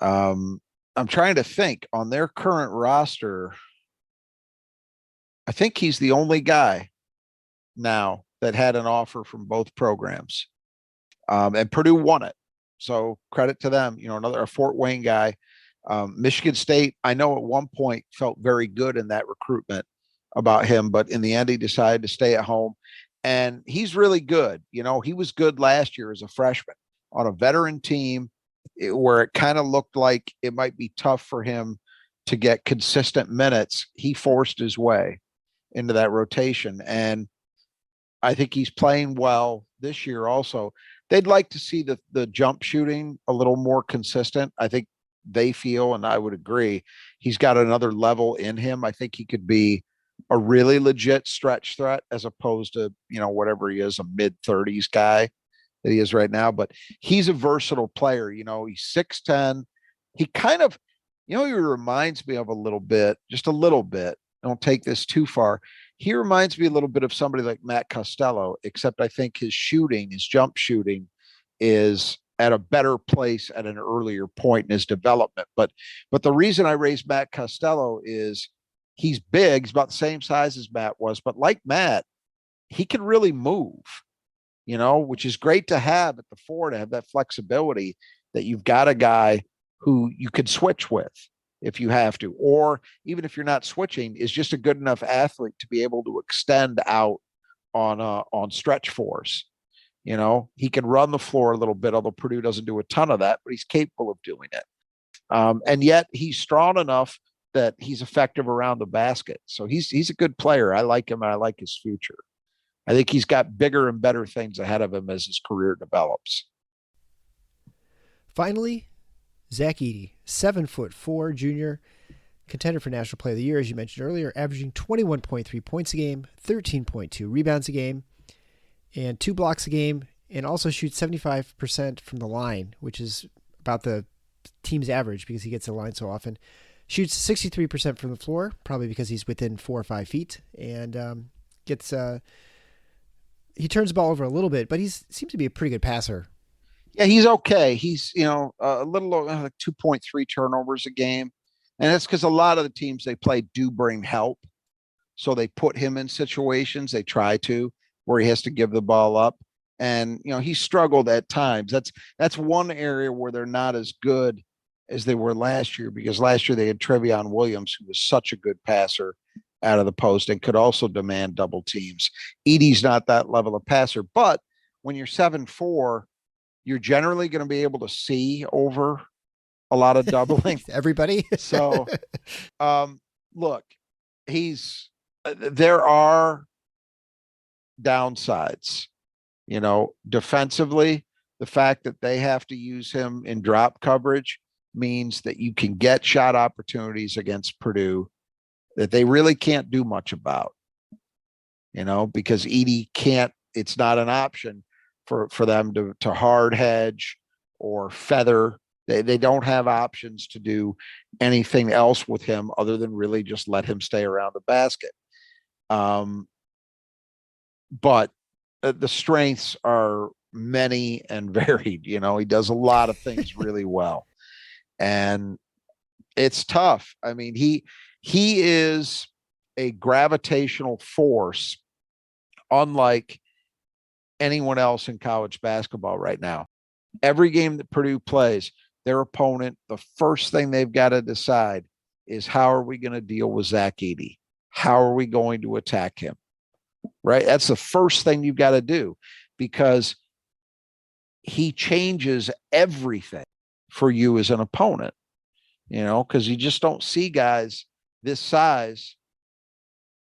I'm trying to think on their current roster. I think he's the only guy now that had an offer from both programs. And Purdue won it. So credit to them, you know, another a Fort Wayne guy. Michigan State, I know at one point felt very good in that recruitment about him, but in the end he decided to stay at home. And he's really good. You know, he was good last year as a freshman on a veteran team where it kind of looked like it might be tough for him to get consistent minutes. He forced his way into that rotation. And I think he's playing well this year also. They'd like to see the jump shooting a little more consistent. I think they feel, and I would agree, he's got another level in him. I think he could be a really legit stretch threat as opposed to, you know, whatever he is, a mid-30s guy that he is right now. But he's a versatile player. You know, he's 6'10". He kind of, you know, he reminds me of a little bit, just a little bit. Don't take this too far. He reminds me a little bit of somebody like Matt Costello, except I think his shooting, his jump shooting is at a better place at an earlier point in his development. But the reason I raised Matt Costello is he's big. He's about the same size as Matt was, but like Matt, he can really move, you know, which is great to have at the four, to have that flexibility that you've got a guy who you could switch with if you have to, or even if you're not switching, is just a good enough athlete to be able to extend out on stretch fours. You know, he can run the floor a little bit, although Purdue doesn't do a ton of that, but he's capable of doing it. And yet he's strong enough that he's effective around the basket. So he's a good player. I like him and I like his future. I think he's got bigger and better things ahead of him as his career develops. Finally, Zach Edey, 7'4" junior, contender for National Player of the Year, as you mentioned earlier, averaging 21.3 points a game, 13.2 rebounds a game, and 2 blocks a game, and also shoots 75% from the line, which is about the team's average because he gets the line so often. Shoots 63% from the floor, probably because he's within 4 or 5 feet, and he turns the ball over a little bit, but he seems to be a pretty good passer. Yeah, he's okay. He's, you know, a little like 2.3 turnovers a game. And that's because a lot of the teams they play do bring help. So they put him in situations, they try to, where he has to give the ball up. And, you know, he struggled at times. That's one area where they're not as good as they were last year, because last year they had Trevion Williams, who was such a good passer out of the post and could also demand double teams. Edey's not that level of passer, but when you're 7'4", you're generally going to be able to see over a lot of doubling. Everybody. So, look, there are downsides, you know, defensively. the fact that they have to use him in drop coverage means that you can get shot opportunities against Purdue that they really can't do much about, because Edey can't, it's not an option for them to hard hedge or feather. They don't have options to do anything else with him other than really just let him stay around the basket. But the strengths are many and varied. He does a lot of things really well, and it's tough. I mean, he is a gravitational force unlike anyone else in college basketball right now. Every game that Purdue plays, their opponent, the first thing they've got to decide is, how are we going to deal with Zach Edey? How are we going to attack him? Right? That's the first thing you've got to do, because he changes everything for you as an opponent, because you just don't see guys this size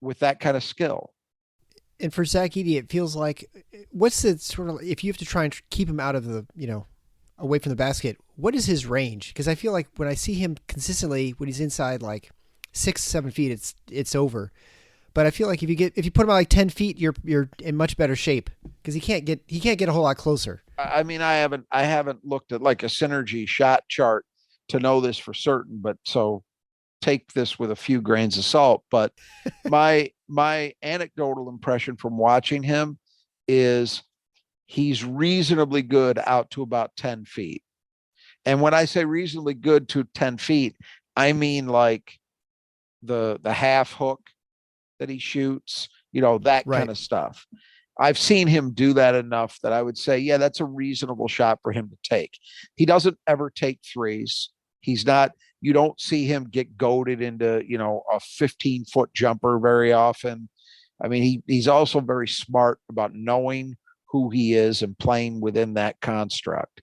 with that kind of skill. And for Zach Edey, it feels like, what's the sort of, if you have to try and keep him out of the, away from the basket, what is his range? Because I feel like when I see him consistently, when he's inside like 6-7 feet, it's over. But I feel like if you put him at like 10 feet, you're in much better shape, because he can't get a whole lot closer. I mean, I haven't looked at like a synergy shot chart to know this for certain, but so take this with a few grains of salt. But my anecdotal impression from watching him is he's reasonably good out to about 10 feet. And when I say reasonably good to 10 feet, I mean like the half hook that he shoots, that Right. kind of stuff. I've seen him do that enough that I would say, yeah, that's a reasonable shot for him to take. He doesn't ever take threes. He's not, you don't see him get goaded into, a 15-foot jumper very often. I mean, he's also very smart about knowing who he is and playing within that construct.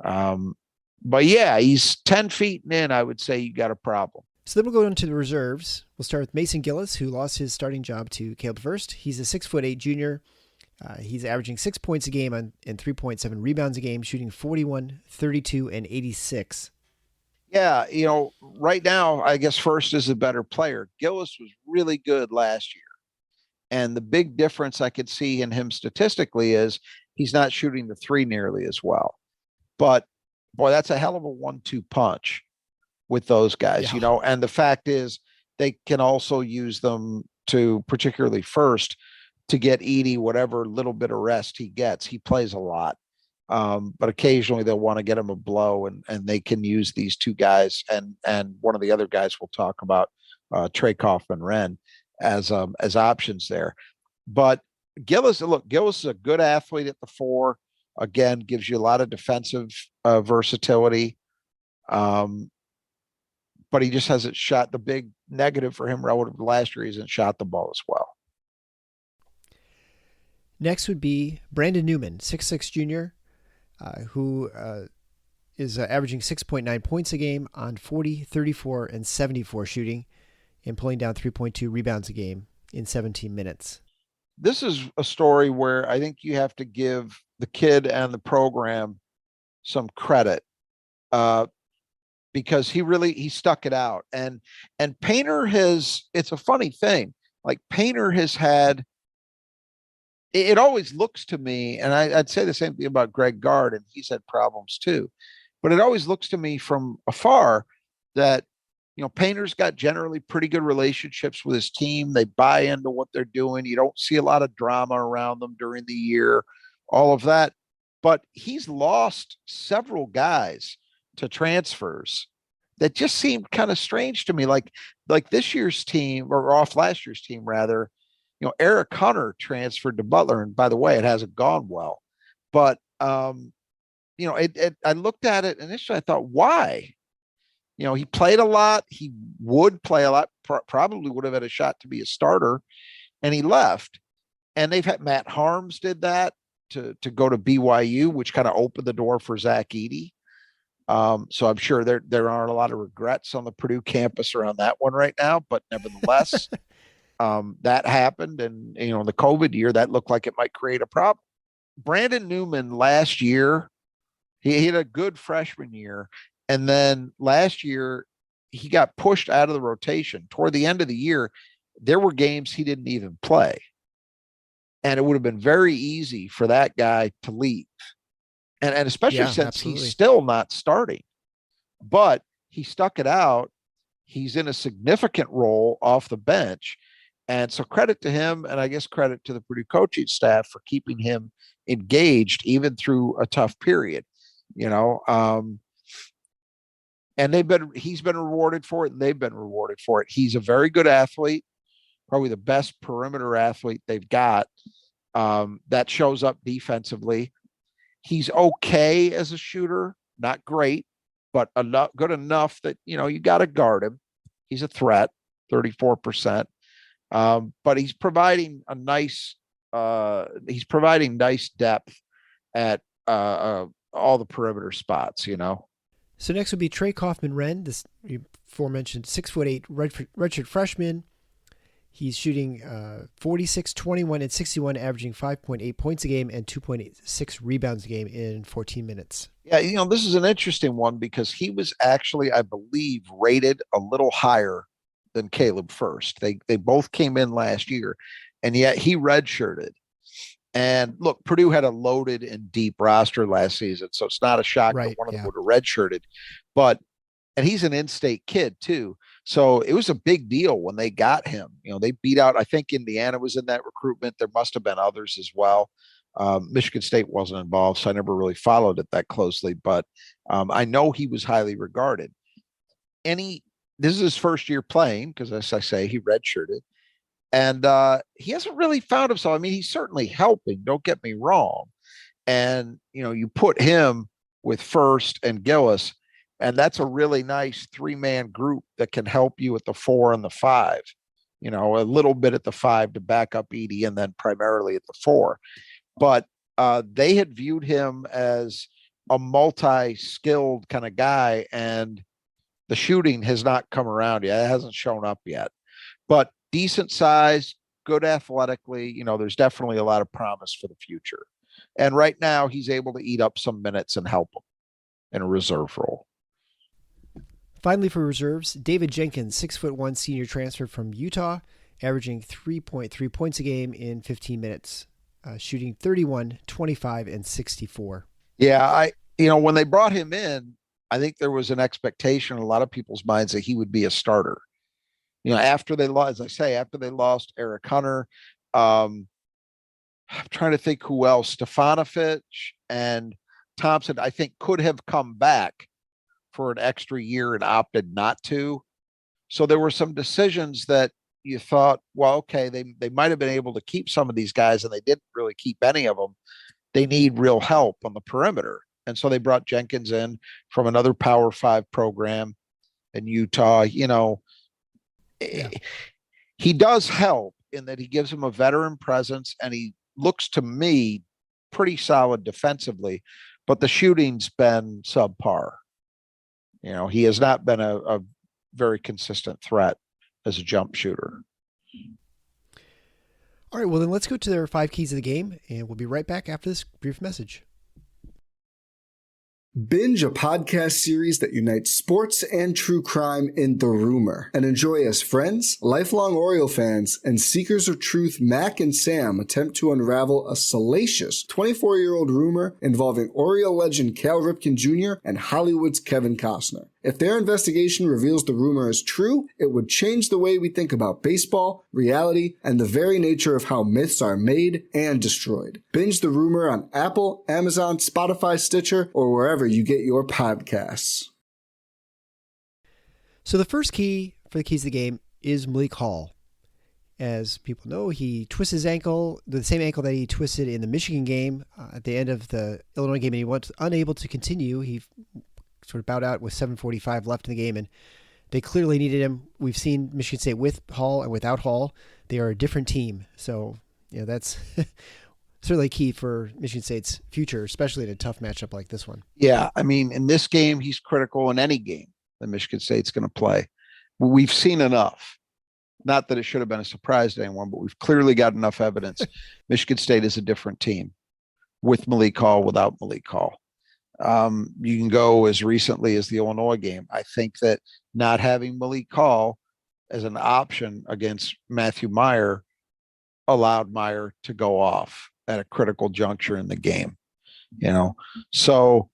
But yeah, he's 10 feet and in, I would say you got a problem. So then we'll go into the reserves. We'll start with Mason Gillis, who lost his starting job to Caleb First. He's a 6'8" junior. He's averaging 6 points a game and 3.7 rebounds a game, shooting 41, 32, and 86. Yeah, right now, I guess First is a better player. Gillis was really good last year. And the big difference I could see in him statistically is he's not shooting the three nearly as well. But, boy, that's a hell of a 1-2 punch with those guys, and the fact is they can also use them to, particularly First, to get Edey whatever little bit of rest he gets. He plays a lot. But occasionally they'll want to get him a blow, and they can use these two guys and one of the other guys we'll talk about, Trey Kaufman-Renn, as options there. But Gillis is a good athlete at the four. Again, gives you a lot of defensive versatility. But he just hasn't shot. The big negative for him relative to last year, he hasn't shot the ball as well. Next would be Brandon Newman, 6'6" junior, who is averaging 6.9 points a game on 40, 34, and 74 shooting, and pulling down 3.2 rebounds a game in 17 minutes. This is a story where I think you have to give the kid and the program some credit, because he stuck it out. And Painter it's a funny thing. Like, Painter has had, it always looks to me, and I'd say the same thing about Greg Gard, and he's had problems too, but it always looks to me from afar that, Painter's got generally pretty good relationships with his team. They buy into what they're doing. You don't see a lot of drama around them during the year, all of that. But he's lost several guys to transfers that just seemed kind of strange to me. Like this year's team, or off last year's team rather, Eric Hunter transferred to Butler, and by the way, it hasn't gone well. But I looked at it initially, I thought, why? He played a lot. He would play a lot. Probably would have had a shot to be a starter, and he left. And they've had Matt Harms did that to go to BYU, which kind of opened the door for Zach Edey. So I'm sure there aren't a lot of regrets on the Purdue campus around that one right now, but nevertheless, that happened. And, in the COVID year, that looked like it might create a problem. Brandon Newman last year He had a good freshman year. And then last year, he got pushed out of the rotation. Toward the end of the year, there were games he didn't even play. And it would have been very easy for that guy to leave. And especially since he's still not starting. But he stuck it out. He's in a significant role off the bench. And so credit to him, and I guess credit to the Purdue coaching staff for keeping him engaged even through a tough period. And he's been rewarded for it, and they've been rewarded for it. He's a very good athlete, probably the best perimeter athlete they've got. That shows up defensively. He's okay as a shooter, not great, but good enough that, you got to guard him. He's a threat, 34%. But he's providing nice depth at all the perimeter spots, So next would be Trey Kaufman-Renn, this aforementioned 6'8" redshirt freshman. He's shooting 46, 21, and 61, averaging 5.8 points a game and 2.6 rebounds a game in 14 minutes. Yeah, this is an interesting one because he was actually, I believe, rated a little higher than Caleb First. They both came in last year, and yet he redshirted. And look, Purdue had a loaded and deep roster last season, so it's not a shock that one of them would have redshirted. And he's an in-state kid too. So it was a big deal when they got him. They beat out, I think Indiana was in that recruitment. There must have been others as well. Michigan State wasn't involved, so I never really followed it that closely. But I know he was highly regarded. This is his first year playing because, as I say, he redshirted. And he hasn't really found himself. I mean, he's certainly helping. Don't get me wrong. And, you put him with First and Gillis, and that's a really nice 3-man group that can help you at the 4 and the 5, a little bit at the 5 to back up Edey and then primarily at the 4. But they had viewed him as a multi-skilled kind of guy, and the shooting has not come around yet. It hasn't shown up yet. But decent size, good athletically, there's definitely a lot of promise for the future. And right now he's able to eat up some minutes and help them in a reserve role. Finally, for reserves, David Jenkins, 6'1" senior transfer from Utah, averaging 3.3 points a game in 15 minutes, shooting 31, 25, and 64. Yeah, when they brought him in, I think there was an expectation in a lot of people's minds that he would be a starter. After they lost Eric Hunter, I'm trying to think who else, Stefanovic and Thompson, I think could have come back for an extra year and opted not to. So there were some decisions that you thought, well, okay, they might have been able to keep some of these guys, and they didn't really keep any of them. They need real help on the perimeter. And so they brought Jenkins in from another Power 5 program in Utah. He does help in that he gives him a veteran presence, and he looks to me pretty solid defensively, but the shooting's been subpar. He has not been a very consistent threat as a jump shooter. All right, well, then let's go to their 5 keys of the game, and we'll be right back after this brief message. Binge a podcast series that unites sports and true crime in The Rumor, and enjoy as friends, lifelong Oriole fans, and seekers of truth Mac and Sam attempt to unravel a salacious 24-year-old rumor involving Oriole legend Cal Ripken Jr. and Hollywood's Kevin Costner. If their investigation reveals the rumor is true, it would change the way we think about baseball, reality, and the very nature of how myths are made and destroyed. Binge The Rumor on Apple, Amazon, Spotify, Stitcher, or wherever you get your podcasts. So the first key for the keys of the game is Malik Hall. As people know, he twists his ankle, the same ankle that he twisted in the Michigan game at the end of the Illinois game, and he was unable to continue. He sort of bowed out with 7:45 left in the game, and they clearly needed him. We've seen Michigan State with Hall and without Hall. They are a different team. So, that's certainly key for Michigan State's future, especially in a tough matchup like this one. Yeah, I mean, in this game, he's critical in any game that Michigan State's going to play. We've seen enough. Not that it should have been a surprise to anyone, but we've clearly got enough evidence. Michigan State is a different team with Malik Hall, without Malik Hall. You can go as recently as the Illinois game. I think that not having Malik Hall as an option against Matthew Meyer allowed Meyer to go off at a critical juncture in the game. So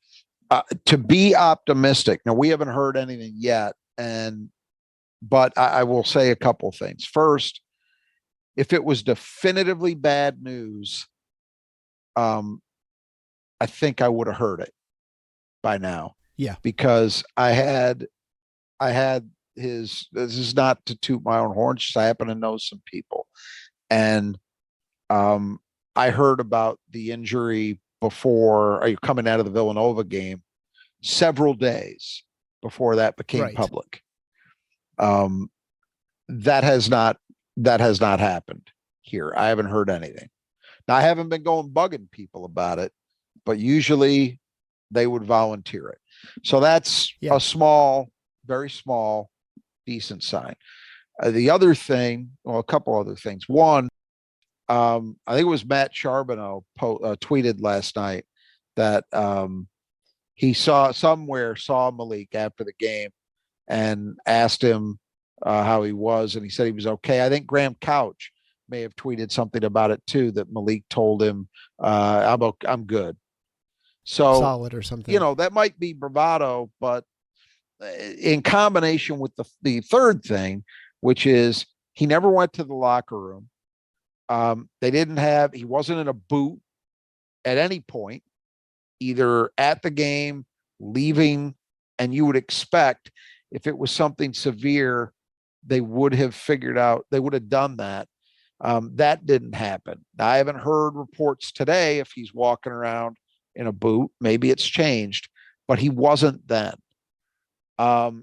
to be optimistic. Now, we haven't heard anything yet, but I will say a couple of things. First, if it was definitively bad news, I think I would have heard it by now. Yeah. Because I had this is not to toot my own horn, just I happen to know some people. And I heard about the injury before coming out of the Villanova game several days before that became public. That has not happened here. I haven't heard anything. Now, I haven't been going bugging people about it, but usually they would volunteer it. So that's a small, very small, decent sign. The other thing, well, a couple other things. One, I think it was Matt Charbonneau tweeted last night that he saw Malik after the game and asked him how he was, and he said he was okay. I think Graham Couch may have tweeted something about it too, that Malik told him, I'm good. So solid or something. That might be bravado, but in combination with the third thing, which is he never went to the locker room. He wasn't in a boot at any point, either at the game, leaving, and you would expect if it was something severe, they would have done that. That didn't happen. I haven't heard reports today if he's walking around in a boot. Maybe it's changed, but he wasn't then.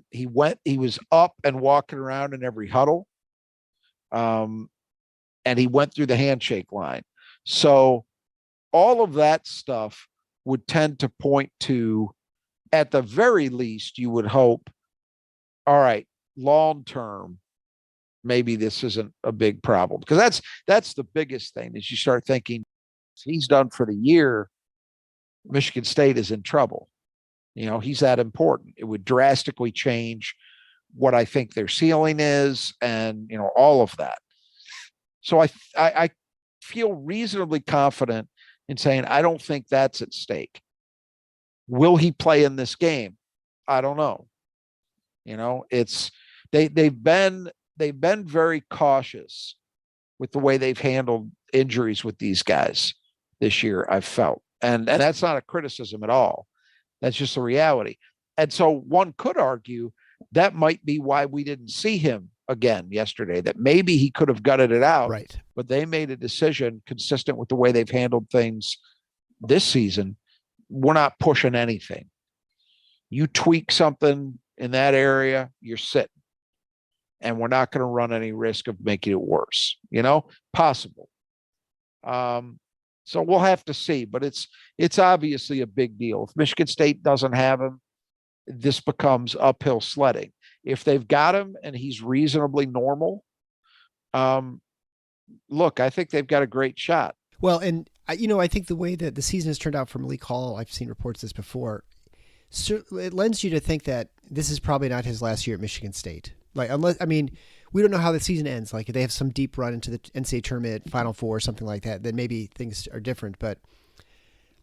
He was up and walking around in every huddle. And he went through the handshake line. So all of that stuff would tend to point to, at the very least, you would hope, all right, long term, maybe this isn't a big problem. Because that's the biggest thing, is you start thinking, if he's done for the year, Michigan State is in trouble. He's that important. It would drastically change what I think their ceiling is, and all of that. So I feel reasonably confident in saying I don't think that's at stake. Will he play in this game? I don't know. It's they've been very cautious with the way they've handled injuries with these guys this year, I've felt. And that's not a criticism at all. That's just a reality. And so one could argue that might be why we didn't see him again yesterday, that maybe he could have gutted it out, right? But they made a decision consistent with the way they've handled things this season. We're not pushing anything. You tweak something in that area, you're sitting. And we're not going to run any risk of making it worse, possible. So we'll have to see, but it's obviously a big deal. If Michigan State doesn't have him, this becomes uphill sledding. If they've got him and he's reasonably normal, look, I think they've got a great shot. Well, and I think the way that the season has turned out for Malik Hall, I've seen reports this before, it lends you to think that this is probably not his last year at Michigan State. We don't know how the season ends. Like, if they have some deep run into the NCAA tournament, Final Four, or something like that, then maybe things are different. But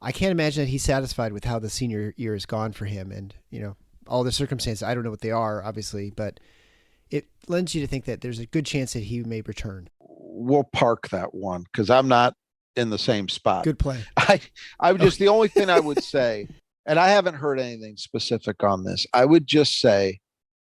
I can't imagine that he's satisfied with how the senior year has gone for him. And, all the circumstances, I don't know what they are, obviously, but it lends you to think that there's a good chance that he may return. We'll park that one because I'm not in the same spot. Good play. I would just, the only thing I would say, and I haven't heard anything specific on this, I would just say,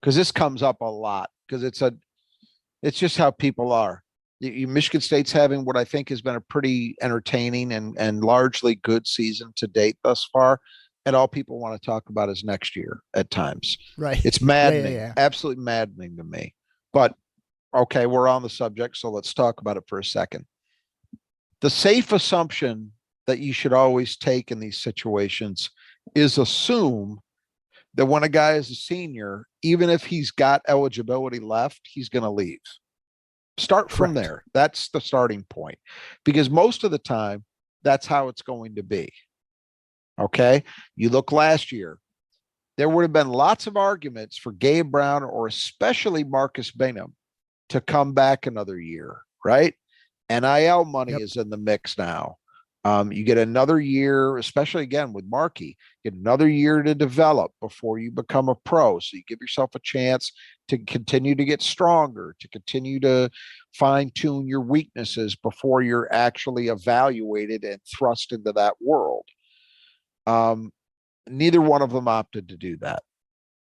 because this comes up a lot, because it's just how people are. Michigan State's having what I think has been a pretty entertaining and largely good season to date thus far. And all people want to talk about is next year at times. Right. It's maddening, Yeah. Absolutely maddening to me. But okay, we're on the subject, so let's talk about it for a second. The safe assumption that you should always take in these situations is assume that when a guy is a senior, even if he's got eligibility left, he's going to leave. Start from there. That's the starting point, because most of the time, that's how it's going to be. Okay. You look last year, there would have been lots of arguments for Gabe Brown or especially Marcus Bingham to come back another year, right? NIL money is in the mix now. You get another year, especially again with Markey, get another year to develop before you become a pro. So you give yourself a chance to continue to get stronger, to continue to fine tune your weaknesses before you're actually evaluated and thrust into that world. Neither one of them opted to do that.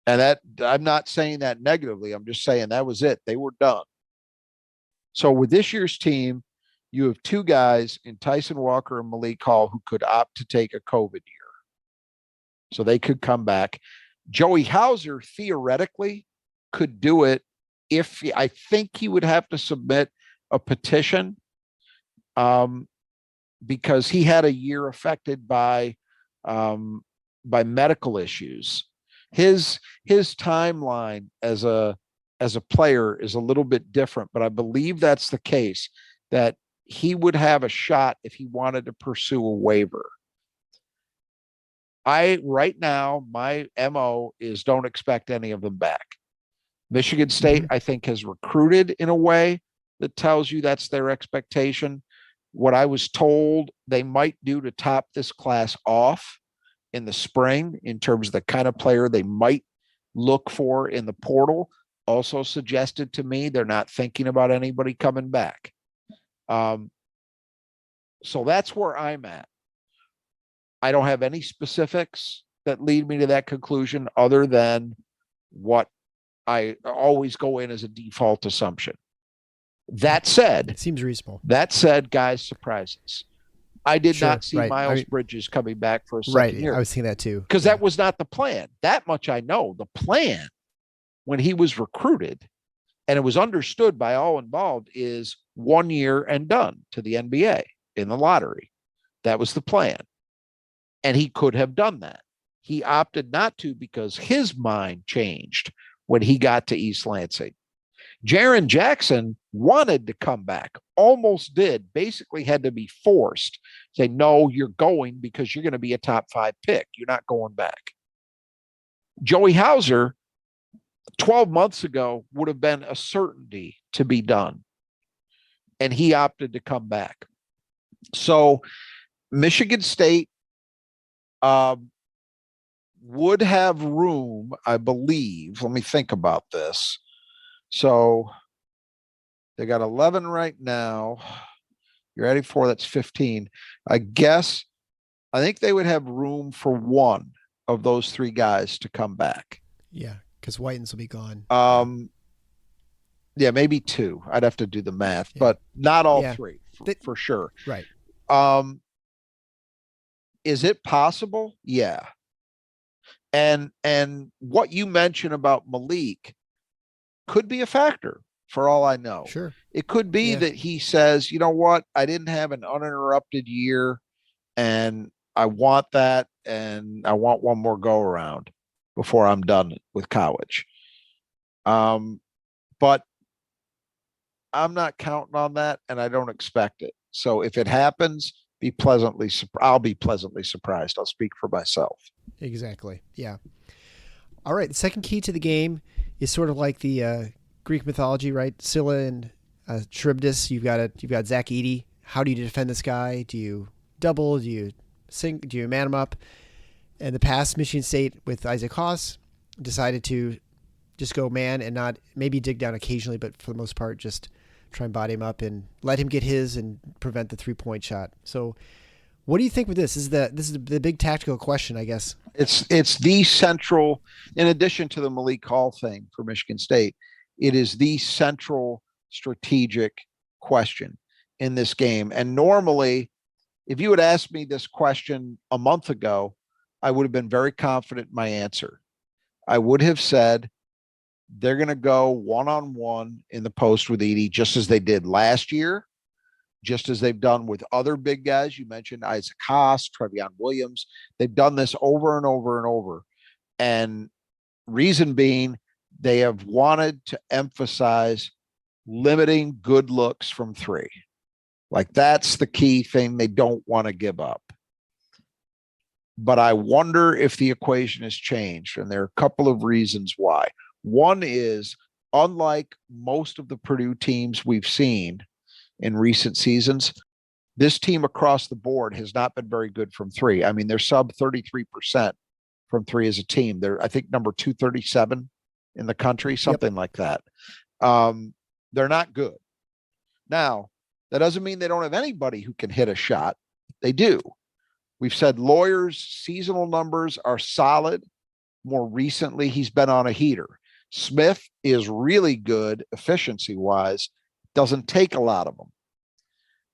And that, I'm not saying that negatively. I'm just saying that was it. They were done. So with this year's team, you have two guys in Tyson Walker and Malik Hall who could opt to take a COVID year. So they could come back. Joey Hauser theoretically could do it if I think he would have to submit a petition because he had a year affected by medical issues. His timeline as a player is a little bit different, but I believe that's the case, that he would have a shot if he wanted to pursue a waiver. Right now, my MO is don't expect any of them back. Michigan State, I think, has recruited in a way that tells you that's their expectation. What I was told they might do to top this class off in the spring in terms of the kind of player they might look for in the portal also suggested to me they're not thinking about anybody coming back. So that's where I'm at. I don't have any specifics that lead me to that conclusion other than what I always go in as a default assumption. That said, it seems reasonable. That said, guys, surprises. I did not see Miles Bridges coming back for a second year. I was thinking that too. Because that was not the plan. That much I know. The plan when he was recruited, and it was understood by all involved, is 1 year and done to the NBA in the lottery. That was the plan. And he could have done that. He opted not to because his mind changed when he got to East Lansing. Jaren Jackson wanted to come back, almost did, basically had to be forced. Say, no, you're going because you're going to be a top 5 pick. You're not going back. Joey Hauser, 12 months ago, would have been a certainty to be done. And he opted to come back. So Michigan State would have room, I believe. Let me think about this. So they got 11 right now. You're adding 4, that's 15. I think they would have room for one of those 3 guys to come back. Yeah, because Whitens will be gone. Yeah, maybe 2. I'd have to do the math, but not all 3 for sure. Right. Is it possible? Yeah. And what you mentioned about Malik could be a factor for all I know. Sure. It could be that he says, you know what, I didn't have an uninterrupted year and I want that, and I want one more go around before I'm done with college. But I'm not counting on that, and I don't expect it. So if it happens, I'll be pleasantly surprised. I'll speak for myself. Exactly. Yeah. All right. The second key to the game is sort of like the Greek mythology, right? Scylla and Charybdis. You've got Zach Edey. How do you defend this guy? Do you double? Do you sink? Do you man him up? In the past, Michigan State with Isaac Haas decided to just go man and not maybe dig down occasionally, but for the most part, just try and body him up and let him get his and prevent the 3-point shot. So what do you think with this? This is the big tactical question, I guess. It's the central, in addition to the Malik Hall thing for Michigan State, it is the central strategic question in this game. And normally, if you had asked me this question a month ago, I would have been very confident in my answer. I would have said they're going to go one-on-one in the post with Edey, just as they did last year, just as they've done with other big guys. You mentioned Isaac Haas, Trevion Williams. They've done this over and over and over. And reason being, they have wanted to emphasize limiting good looks from 3. Like, that's the key thing they don't want to give up. but I wonder if the equation has changed. And there are a couple of reasons why. One is, unlike most of the Purdue teams we've seen in recent seasons, this team across the board has not been very good from three. I mean, they're sub 33% from three as a team. They're, I think, number 237 in the country, something like that. They're not good. Now, that doesn't mean they don't have anybody who can hit a shot. They do. We've said Lawyer's seasonal numbers are solid. More recently, he's been on a heater. Smith is really good efficiency-wise, doesn't take a lot of them.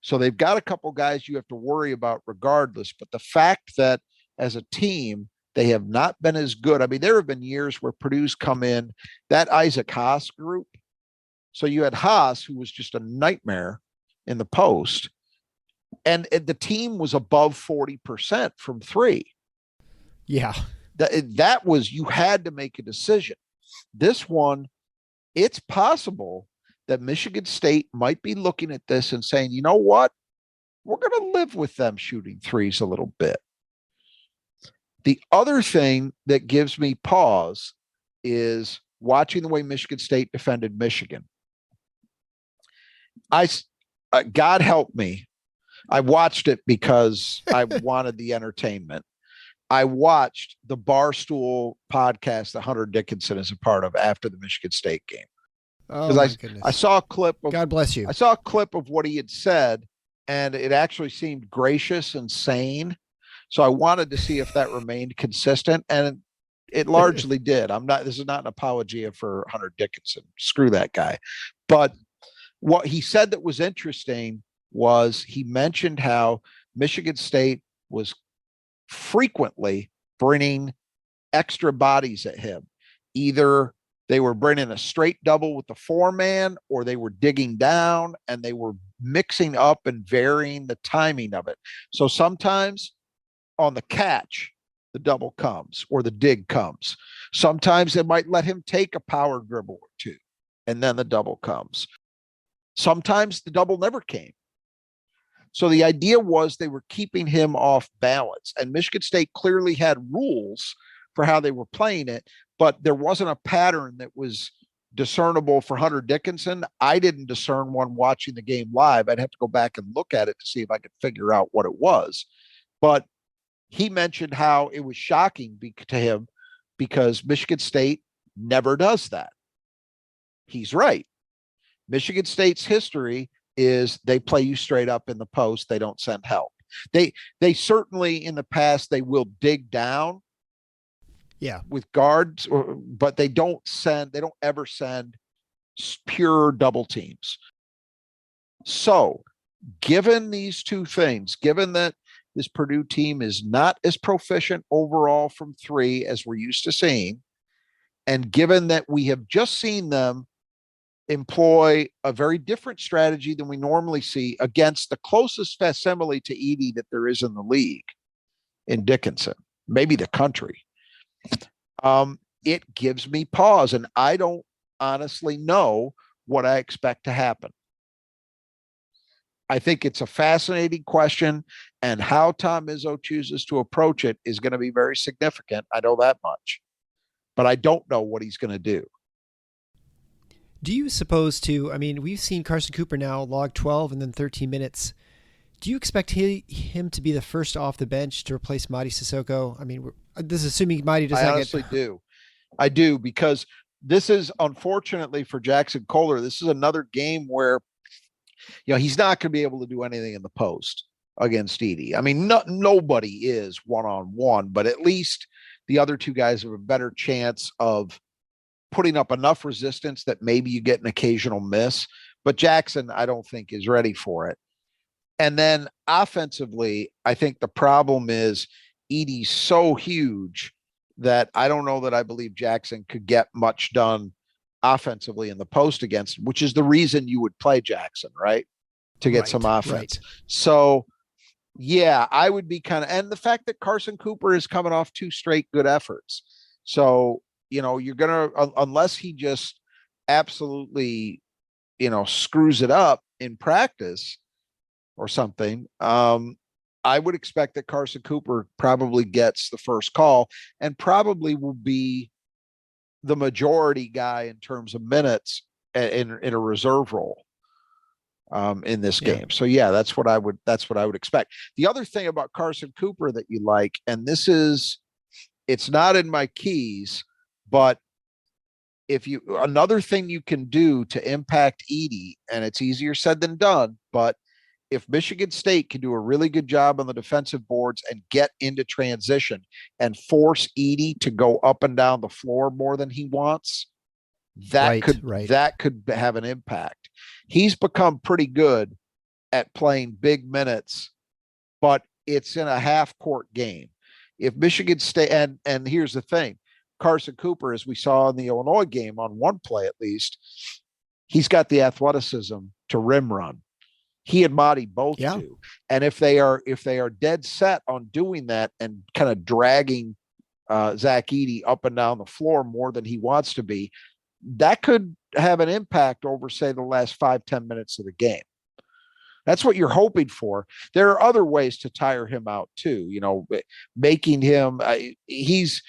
So they've got a couple guys you have to worry about regardless. But the fact that as a team, they have not been as good. I mean, there have been years where Purdue's come in, that Isaac Haas group. So you had Haas, who was just a nightmare in the post, and the team was above 40% from three. Yeah. That was, you had to make a decision. This one, it's possible that Michigan State might be looking at this and saying, you know what? We're going to live with them shooting threes a little bit. The other thing that gives me pause is watching the way Michigan State defended Michigan. God help me. I watched it because I wanted the entertainment. I watched the Barstool podcast that Hunter Dickinson is a part of after the Michigan State game. Oh my goodness. I saw a clip of, God bless you. I saw a clip of what he had said, and it actually seemed gracious and sane. So I wanted to see if that remained consistent, and it largely did. This is not an apologia for Hunter Dickinson. Screw that guy. But what he said that was interesting was he mentioned how Michigan State was frequently bringing extra bodies at him. Either they were bringing a straight double with the four-man, or they were digging down and they were mixing up and varying the timing of it. So sometimes on the catch, the double comes or the dig comes. Sometimes they might let him take a power dribble or two, and then the double comes. Sometimes the double never came. So the idea was they were keeping him off balance, and Michigan State clearly had rules for how they were playing it, but there wasn't a pattern that was discernible for Hunter Dickinson. I didn't discern one watching the game live. I'd have to go back and look at it to see if I could figure out what it was. But he mentioned how it was shocking to him because Michigan State never does that. He's right. Michigan State's history is they play you straight up in the post. They don't send help. They certainly in the past, they will dig down with guards, but they don't ever send pure double teams. So given these two things, given that this Purdue team is not as proficient overall from three as we're used to seeing, and given that we have just seen them employ a very different strategy than we normally see against the closest facsimile to Edey that there is in the league, in Dickinson, maybe the country. It gives me pause, and I don't honestly know what I expect to happen. I think it's a fascinating question, and how Tom Izzo chooses to approach it is going to be very significant. I know that much, but I don't know what he's going to do. Do you suppose I mean, we've seen Carson Cooper now log 12 and then 13 minutes. Do you expect him to be the first off the bench to replace Mady Sissoko? I mean, this is assuming Mady does not get... I honestly do. I do, because this is, unfortunately for Jackson Kohler, this is another game where, he's not going to be able to do anything in the post against Edey. I mean, nobody is one-on-one, but at least the other two guys have a better chance of putting up enough resistance that maybe you get an occasional miss. But Jackson, I don't think, is ready for it. And then offensively, I think the problem is Edey's so huge that I don't know that I believe Jackson could get much done offensively in the post against him, which is the reason you would play Jackson, right? To get some offense. Right. So, yeah, I would be and the fact that Carson Cooper is coming off 2 straight good efforts. So, you're going to, unless he just absolutely, screws it up in practice or something, I would expect that Carson Cooper probably gets the first call and probably will be the majority guy in terms of minutes in a reserve role in this game. So yeah, that's what I would expect. The other thing about Carson Cooper that you like, and it's not in my keys, but another thing you can do to impact Edey, and it's easier said than done, but if Michigan State can do a really good job on the defensive boards and get into transition and force Edey to go up and down the floor more than he wants, that could have an impact. He's become pretty good at playing big minutes, but it's in a half court game. If Michigan State, and here's the thing, Carson Cooper, as we saw in the Illinois game on one play at least, he's got the athleticism to rim run. He and Madi both do. And if they are dead set on doing that and kind of dragging Zach Edey up and down the floor more than he wants to be, that could have an impact over, say, the last 5-10 minutes of the game. That's what you're hoping for. There are other ways to tire him out too. Making him he's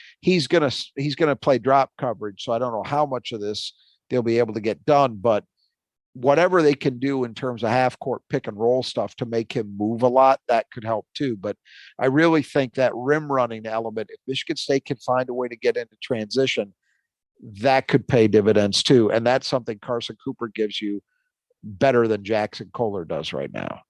gonna play drop coverage. So I don't know how much of this they'll be able to get done, but whatever they can do in terms of half court pick and roll stuff to make him move a lot, that could help too. But I really think that rim running element, if Michigan State can find a way to get into transition, that could pay dividends too. And that's something Carson Cooper gives you better than Jackson Kohler does right now.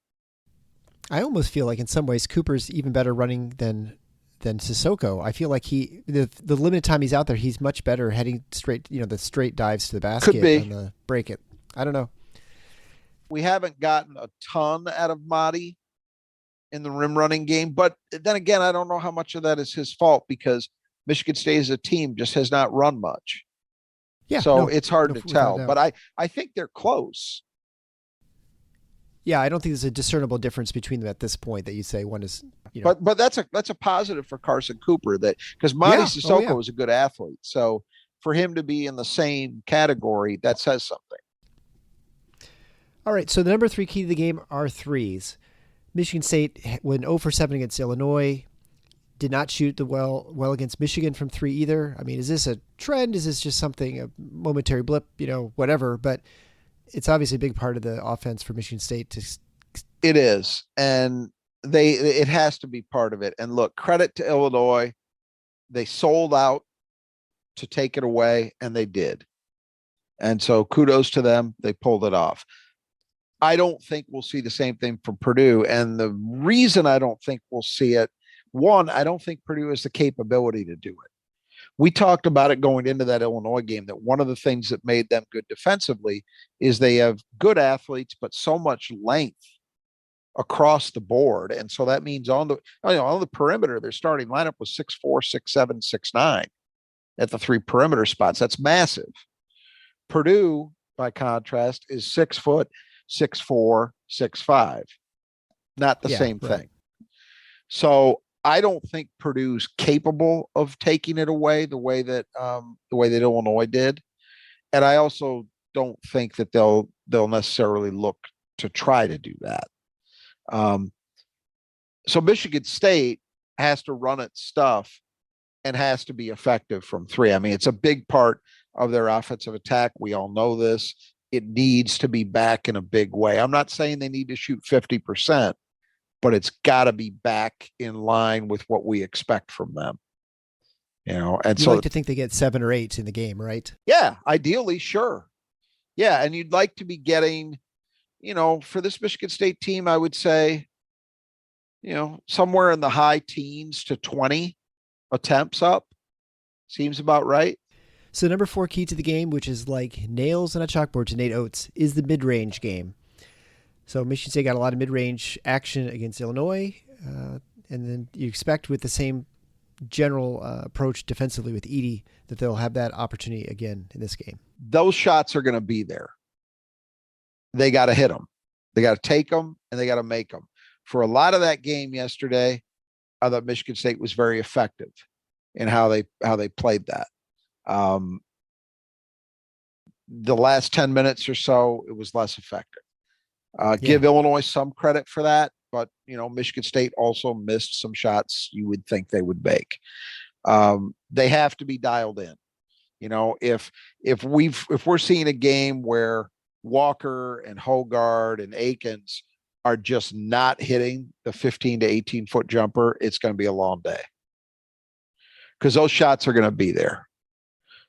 I almost feel like in some ways Cooper's even better running than Sissoko. I feel like the limited time he's out there, he's much better heading straight, the straight dives to the basket and the break it. I don't know. We haven't gotten a ton out of Madi in the rim running game, but then again, I don't know how much of that is his fault because Michigan State as a team just has not run much. Yeah. So it's hard to tell, but I think they're close. Yeah, I don't think there's a discernible difference between them at this point that you say one is, But that's a positive for Carson Cooper, that because Madi Sissoko is a good athlete. So for him to be in the same category, that says something. All right, so the number 3 key to the game are threes. Michigan State went 0 for 7 against Illinois. Did not shoot well against Michigan from 3 either. I mean, is this a trend? Is this just something, a momentary blip, whatever? But it's obviously a big part of the offense for Michigan State. It is. And it has to be part of it. And look, credit to Illinois. They sold out to take it away, and they did. And so kudos to them. They pulled it off. I don't think we'll see the same thing from Purdue. And the reason I don't think we'll see it, one, I don't think Purdue has the capability to do it. We talked about it going into that Illinois game, that one of the things that made them good defensively is they have good athletes, but so much length across the board. And so that means on the perimeter, their starting lineup was 6'4", 6'7", 6'9" at the 3 perimeter spots. That's massive. Purdue, by contrast, is 6 foot, 6'4", 6'5". Not the same thing. So I don't think Purdue's capable of taking it away the way that Illinois did, and I also don't think that they'll necessarily look to try to do that. So Michigan State has to run its stuff and has to be effective from 3. I mean, it's a big part of their offensive attack. We all know this. It needs to be back in a big way. I'm not saying they need to shoot 50%. But it's got to be back in line with what we expect from them. And you like to think they get 7 or 8 in the game, right? Yeah, ideally, sure. Yeah, and you'd like to be getting, for this Michigan State team, I would say, somewhere in the high teens to 20 attempts up. Seems about right. So number 4 key to the game, which is like nails on a chalkboard to Nate Oates, is the mid-range game. So Michigan State got a lot of mid-range action against Illinois, and then you expect with the same general approach defensively with Edey that they'll have that opportunity again in this game. Those shots are going to be there. They got to hit them. They got to take them, and they got to make them. For a lot of that game yesterday, I thought Michigan State was very effective in how they played that. The last 10 minutes or so, it was less effective. Give Illinois some credit for that. but Michigan State also missed some shots you would think they would make. They have to be dialed in. If we're seeing a game where Walker and Hogard and Akins are just not hitting the 15 to 18 foot jumper, it's going to be a long day, because those shots are going to be there.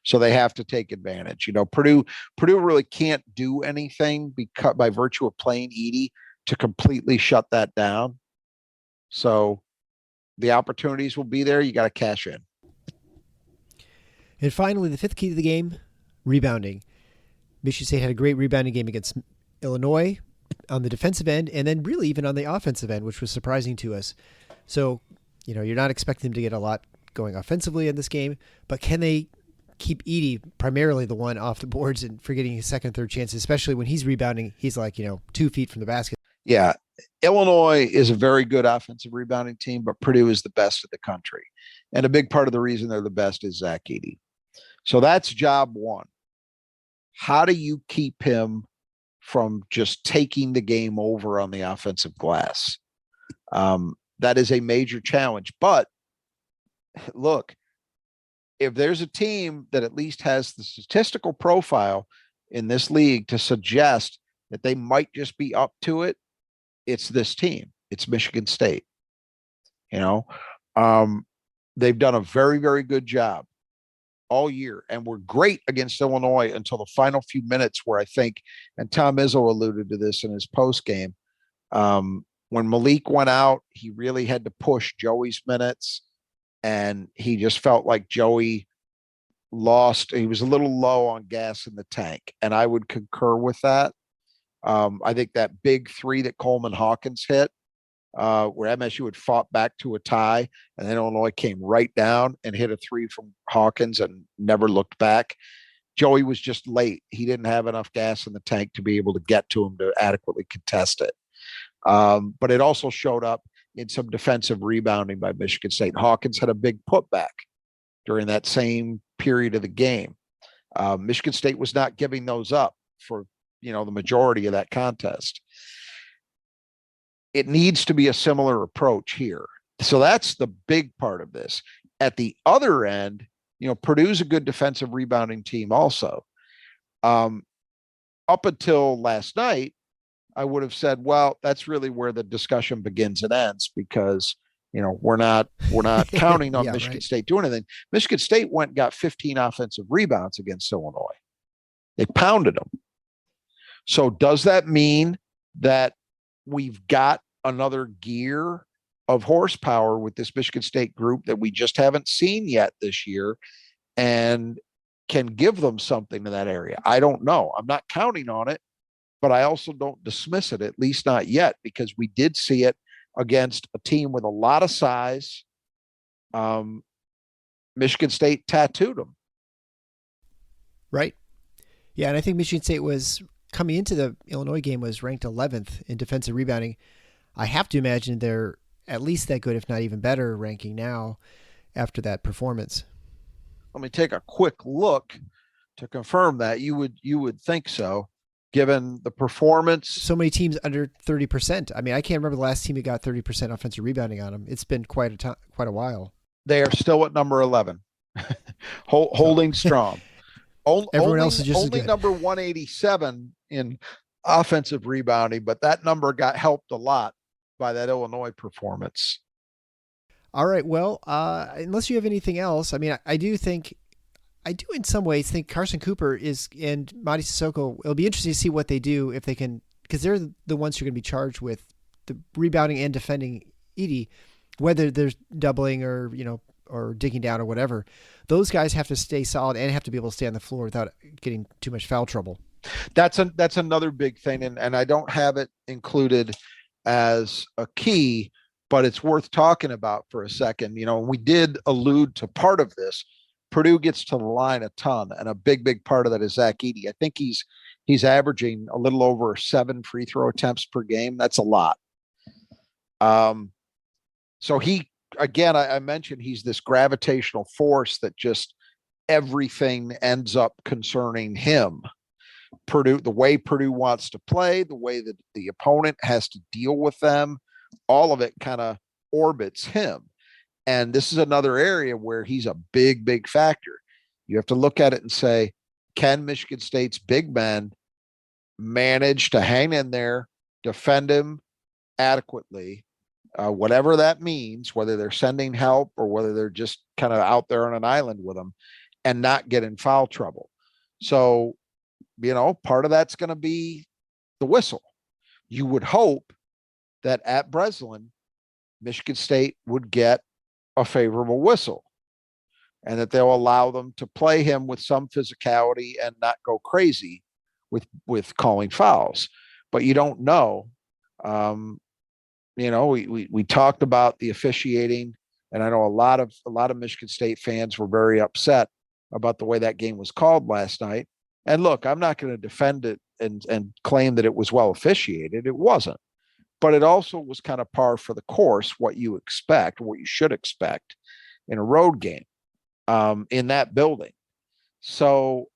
So they have to take advantage. Purdue really can't do anything because by virtue of playing Edey to completely shut that down. So the opportunities will be there. You got to cash in. And finally, the fifth key to the game, rebounding. Michigan State had a great rebounding game against Illinois on the defensive end, and then really even on the offensive end, which was surprising to us. So, you're not expecting them to get a lot going offensively in this game, but can they keep Edey, primarily the one, off the boards and for getting his second, third chances, especially when he's rebounding, he's like, 2 feet from the basket. Yeah. Illinois is a very good offensive rebounding team, but Purdue is the best in the country. And a big part of the reason they're the best is Zach Edey. So that's job one. How do you keep him from just taking the game over on the offensive glass? That is a major challenge. But look, if there's a team that at least has the statistical profile in this league to suggest that they might just be up to it, it's this team. It's Michigan State. They've done a very, very good job all year, and were great against Illinois until the final few minutes, where I think, and Tom Izzo alluded to this in his post game, when Malik went out, he really had to push Joey's minutes, and he just felt like Joey lost. He was a little low on gas in the tank, and I would concur with that. I think that big three that Coleman Hawkins hit, where MSU had fought back to a tie, and then Illinois came right down and hit a three from Hawkins and never looked back. Joey was just late. He didn't have enough gas in the tank to be able to get to him to adequately contest it. But it also showed up in some defensive rebounding by Michigan State. Hawkins had a big putback during that same period of the game. Michigan State was not giving those up for the majority of that contest. It needs to be a similar approach here. So that's the big part of this. At the other end, Purdue's a good defensive rebounding team also. Up until last night, I would have said, well, that's really where the discussion begins and ends, because we're not counting on Michigan State doing anything. Michigan State went and got 15 offensive rebounds against Illinois. They pounded them. So does that mean that we've got another gear of horsepower with this Michigan State group that we just haven't seen yet this year, and can give them something in that area? I don't know. I'm not counting on it, but I also don't dismiss it, at least not yet, because we did see it against a team with a lot of size. Michigan State tattooed them. Right. Yeah, and I think Michigan State was, coming into the Illinois game, was ranked 11th in defensive rebounding. I have to imagine they're at least that good, if not even better, ranking now after that performance. Let me take a quick look to confirm that. You would think so, given the performance. So many teams under 30%. I mean, I can't remember the last team who got 30% offensive rebounding on them. It's been quite a while. They are still at number 11, holding strong. Everyone else is just only number 187 in offensive rebounding, but that number got helped a lot by that Illinois performance. All right. Well, unless you have anything else, I mean, I do in some ways think Carson Cooper and Mady Sissoko, it'll be interesting to see what they do, if they can, because they're the ones who are going to be charged with the rebounding and defending Edey, whether there's doubling or digging down or whatever. Those guys have to stay solid and have to be able to stay on the floor without getting too much foul trouble. That's another big thing. And I don't have it included as a key, but it's worth talking about for a second. We did allude to part of this. Purdue gets to the line a ton, and a big part of that is Zach Edey. I think he's averaging a little over 7 free throw attempts per game. That's a lot. So I mentioned he's this gravitational force that just everything ends up concerning him. Purdue, the way Purdue wants to play, the way that the opponent has to deal with them, all of it kind of orbits him. And this is another area where he's a big, big factor. You have to look at it and say, can Michigan State's big men manage to hang in there, defend him adequately, whatever that means, whether they're sending help or whether they're just kind of out there on an island with him, and not get in foul trouble. So, part of that's going to be the whistle. You would hope that at Breslin, Michigan State would get a favorable whistle and that they'll allow them to play him with some physicality and not go crazy with calling fouls. But you don't know. We talked about the officiating, and I know a lot of Michigan State fans were very upset about the way that game was called last night. And look, I'm not going to defend it and claim that it was well officiated. It wasn't. But it also was kind of par for the course, what you expect, what you should expect in a road game in that building. So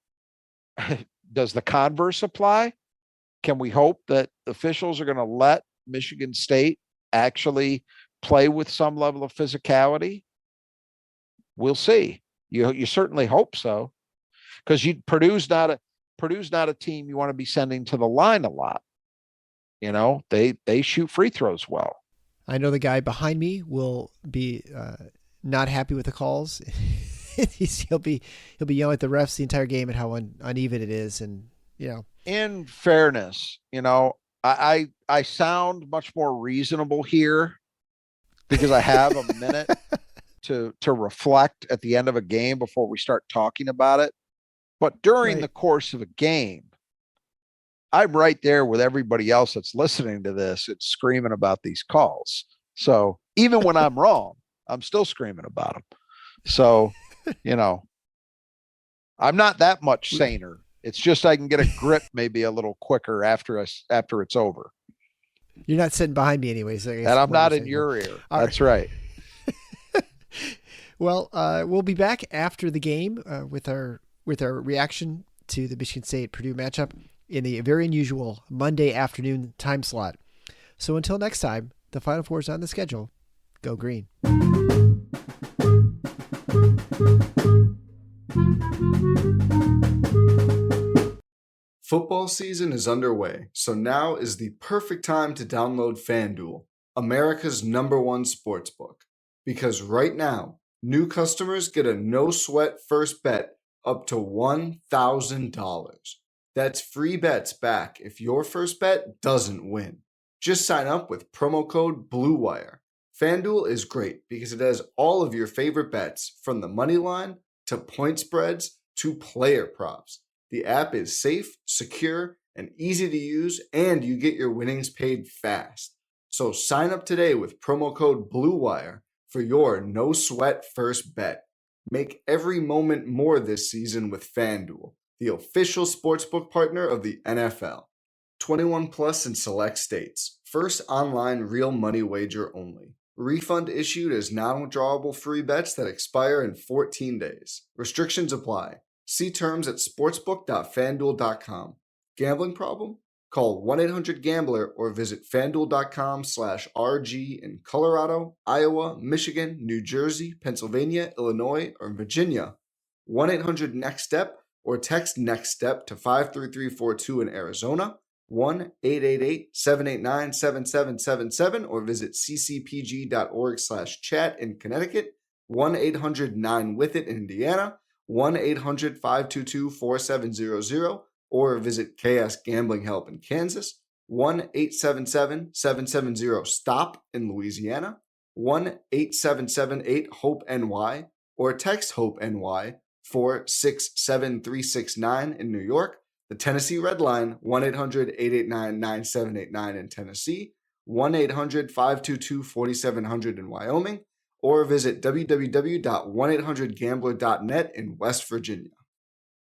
does the converse apply? Can we hope that officials are going to let Michigan State actually play with some level of physicality? We'll see. You certainly hope so, because Purdue's not a team you want to be sending to the line a lot. They shoot free throws well. I know the guy behind me will be not happy with the calls. he'll be yelling at the refs the entire game at how uneven it is, and In fairness, I sound much more reasonable here because I have a minute to reflect at the end of a game before we start talking about it. But during the course of a game, I'm right there with everybody else that's listening to this and screaming about these calls. So even when I'm wrong, I'm still screaming about them. So, I'm not that much saner. It's just I can get a grip maybe a little quicker after it's over. You're not sitting behind me anyways. And I'm not in your ear. That's right. Well, we'll be back after the game with our reaction to the Michigan State Purdue matchup in the very unusual Monday afternoon time slot. So until next time, the Final Four is on the schedule. Go Green. Football season is underway, so now is the perfect time to download FanDuel, America's #1 sportsbook. Because right now, new customers get a no-sweat first bet up to $1,000. That's free bets back if your first bet doesn't win. Just sign up with promo code BLUEWIRE. FanDuel is great because it has all of your favorite bets, from the money line to point spreads to player props. The app is safe, secure, and easy to use, and you get your winnings paid fast. So sign up today with promo code BLUEWIRE for your no-sweat first bet. Make every moment more this season with FanDuel, the official sportsbook partner of the NFL. 21 plus in select states. First online real money wager only. Refund issued as non-withdrawable free bets that expire in 14 days. Restrictions apply. See terms at sportsbook.fanduel.com. Gambling problem? Call 1-800-GAMBLER or visit fanduel.com/RG in Colorado, Iowa, Michigan, New Jersey, Pennsylvania, Illinois, or Virginia. 1-800-NEXT-STEP or text NEXT-STEP to 53342 in Arizona. 1-888-789-7777 or visit ccpg.org/chat in Connecticut. 1-800-9-WITH-IT in Indiana. 1-800-522-4700 or visit KS Gambling Help in Kansas. 1-877-770-STOP in Louisiana. 1-877-8-HOPE-NY or text HOPE-NY 467-369 in New York. The Tennessee Red Line, 1-800-889-9789 in Tennessee, 1-800-522-4700 in Wyoming, or visit www.1800gambler.net in West Virginia.